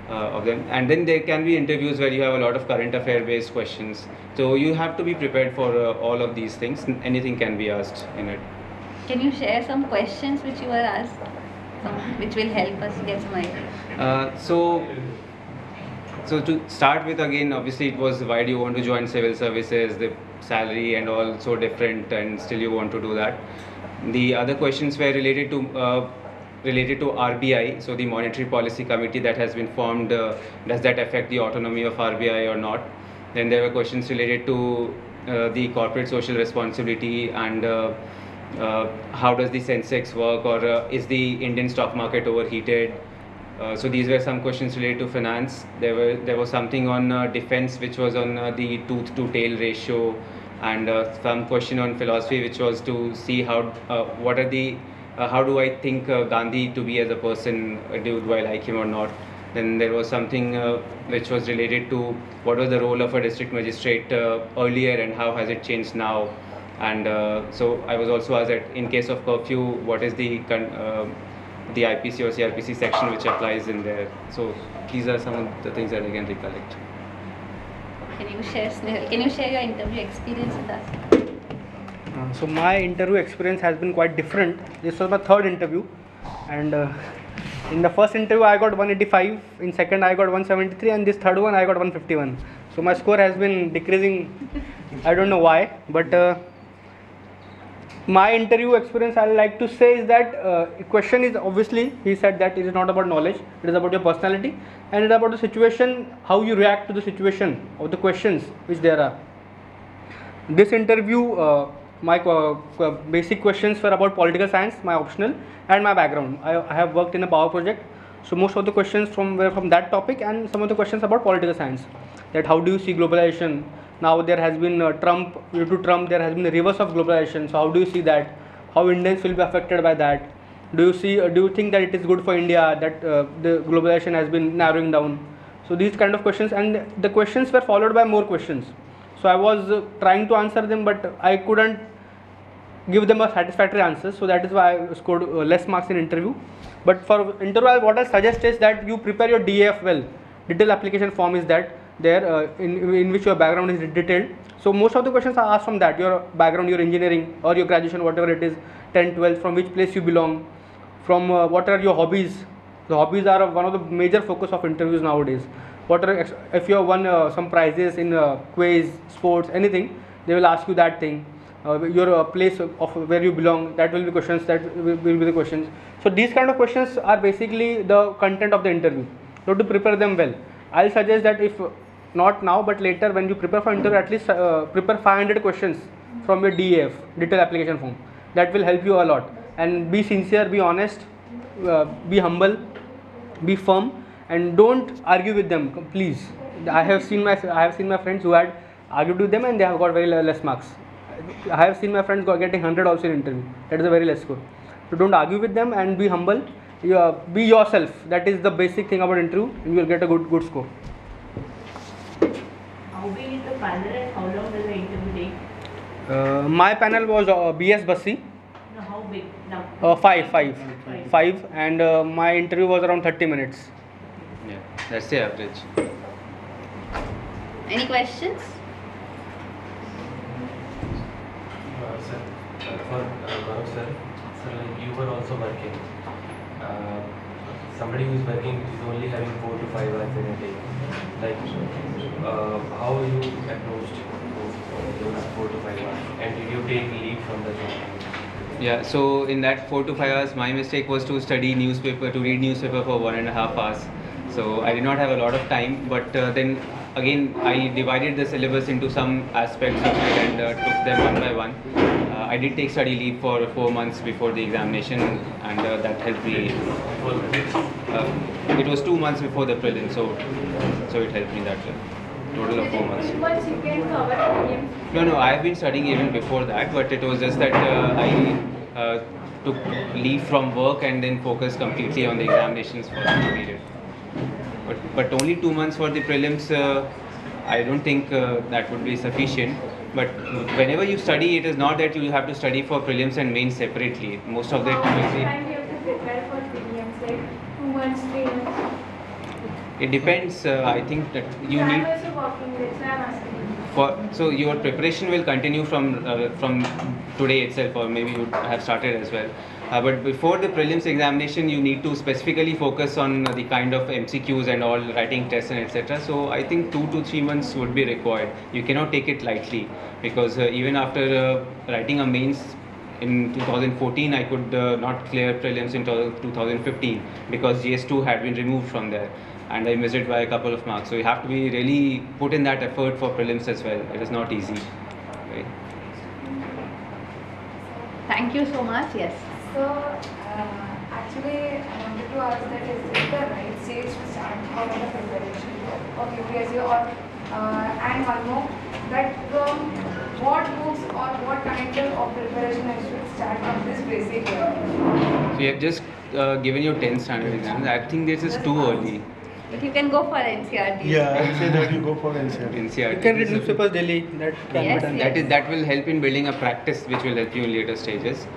of them. And then there can be interviews where you have a lot of current affair based questions. So you have to be prepared for all of these things. Anything can be asked in it. Can you share some questions which you were asked, which will help us get some idea? So to start with, again, obviously it was, why do you want to join civil services, the salary and all so different, and still you want to do that. The other questions were related to related to RBI, so the Monetary Policy Committee that has been formed, does that affect the autonomy of RBI or not? Then there were questions related to the corporate social responsibility and how does the Sensex work, or is the Indian stock market overheated? So these were some questions related to finance. There was something on defense, which was on the tooth to tail ratio, and some question on philosophy, which was to see how how do I think Gandhi to be as a person? Do I like him or not? Then there was something which was related to what was the role of a district magistrate earlier and how has it changed now. And so I was also asked that in case of curfew, what is the IPC or CRPC section which applies in there. So these are some of the things that I can recollect. Can you share, Snehal? Can you share your interview experience with us? So my interview experience has been quite different. This was my third interview, and in the first interview I got 185, in second I got 173, and this third one I got 151. So my score has been decreasing. I don't know why, but my interview experience I like to say is that question is obviously, he said that it is not about knowledge, it is about your personality, and it is about the situation, how you react to the situation of the questions which there are. This interview, my basic questions were about political science, my optional, and my background. I have worked in a power project, so most of the questions were from that topic, and some of the questions about political science. That how do you see globalization? Now there has been Trump, due to Trump there has been a reverse of globalization. So how do you see that? How Indians will be affected by that? Do you think that it is good for India that the globalization has been narrowing down? So these kind of questions, and the questions were followed by more questions. So I was trying to answer them, but I couldn't give them a satisfactory answer. So that is why I scored less marks in interview. But for interview, what I suggest is that you prepare your DAF well. Detailed application form is that there in which your background is detailed. So most of the questions are asked from that, your background, your engineering or your graduation, whatever it is, 10, 12, from which place you belong, from what are your hobbies. The hobbies are one of the major focus of interviews nowadays. What are, if you have won some prizes in quiz, sports, anything, they will ask you that thing. Your place of where you belong, that will be questions, that will be the questions. So these kind of questions are basically the content of the interview. So to prepare them well, I'll suggest that if not now but later when you prepare for interview, at least prepare 500 questions from your DAF, detailed application form. That will help you a lot. And be sincere, be honest, be humble, be firm, and don't argue with them, please. I have seen my friends who had argued with them and they have got very less marks. I have seen my friends getting 100 also in interview. That is a very less score. So don't argue with them and be humble. Be yourself. That is the basic thing about interview, and you will get a good score. How big is the panel and how long does the interview take? My panel was BS Bassi. No, how big? Now. Five, and my interview was around 30 minutes. Yeah, that's the average. Any questions? Sir, for Gaurav sir, like you were also working. Somebody who is working is only having 4 to 5 hours in a day. Like, how you approached those 4 to 5 hours, and did you take leave from the job? Yeah, so in that 4 to 5 hours, my mistake was to read newspaper for 1.5 hours. So I did not have a lot of time, but then again I divided the syllabus into some aspects of it and took them one by one. I did take study leave for 4 months before the examination, and that helped me. It was 2 months before the prelim, so it helped me that way. Total of 4 months. Once you can cover prelims. No, I have been studying even before that, but it was just that I took leave from work and then focused completely on the examinations for that period. But only 2 months for the prelims, I don't think that would be sufficient. But whenever you study, it is not that you have to study for prelims and mains separately. Most of the How much time you have to prepare for prelims, like 2 months, 3 months? it depends. I think that you I'm need. also working, that's why I'm asking. So your preparation will continue from today itself, or maybe you have started as well. But before the prelims examination, you need to specifically focus on the kind of MCQs and all, writing tests and etc. So I think 2 to 3 months would be required. You cannot take it lightly, because even after writing a mains, in 2014 I could not clear prelims in 2015 because GS2 had been removed from there and I missed it by a couple of marks. So you have to be really put in that effort for prelims as well. It is not easy. Right? Thank you so much. Yes. So, actually, I wanted to ask that is it the right stage to start for the preparation of UPSC or and one more that what books or what kind of preparation I should start from this basic year? So you have just given your 10th standard exams. I think this is too early. But you can go for NCRT. Yeah, I'll say that you go for NCRT. NCRT. You can read newspapers daily. That can Yes, be done. yes. That will help in building a practice which will help you in later stages.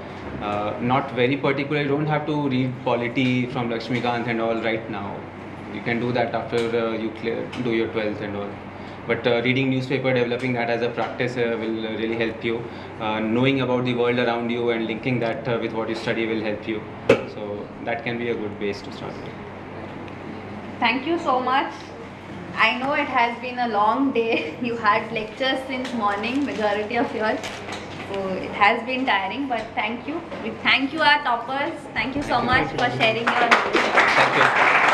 Not very particular. You don't have to read polity from Lakshmikant and all right now. You can do that after you do your 12th and all. But reading newspaper, developing that as a practice will really help you. Knowing about the world around you and linking that with what you study will help you. So that can be a good base to start with. Thank you so much. I know it has been a long day. You had lectures since morning, majority of yours. So it has been tiring, but thank you. We thank you our toppers. Thank you so much for sharing your knowledge. Thank you.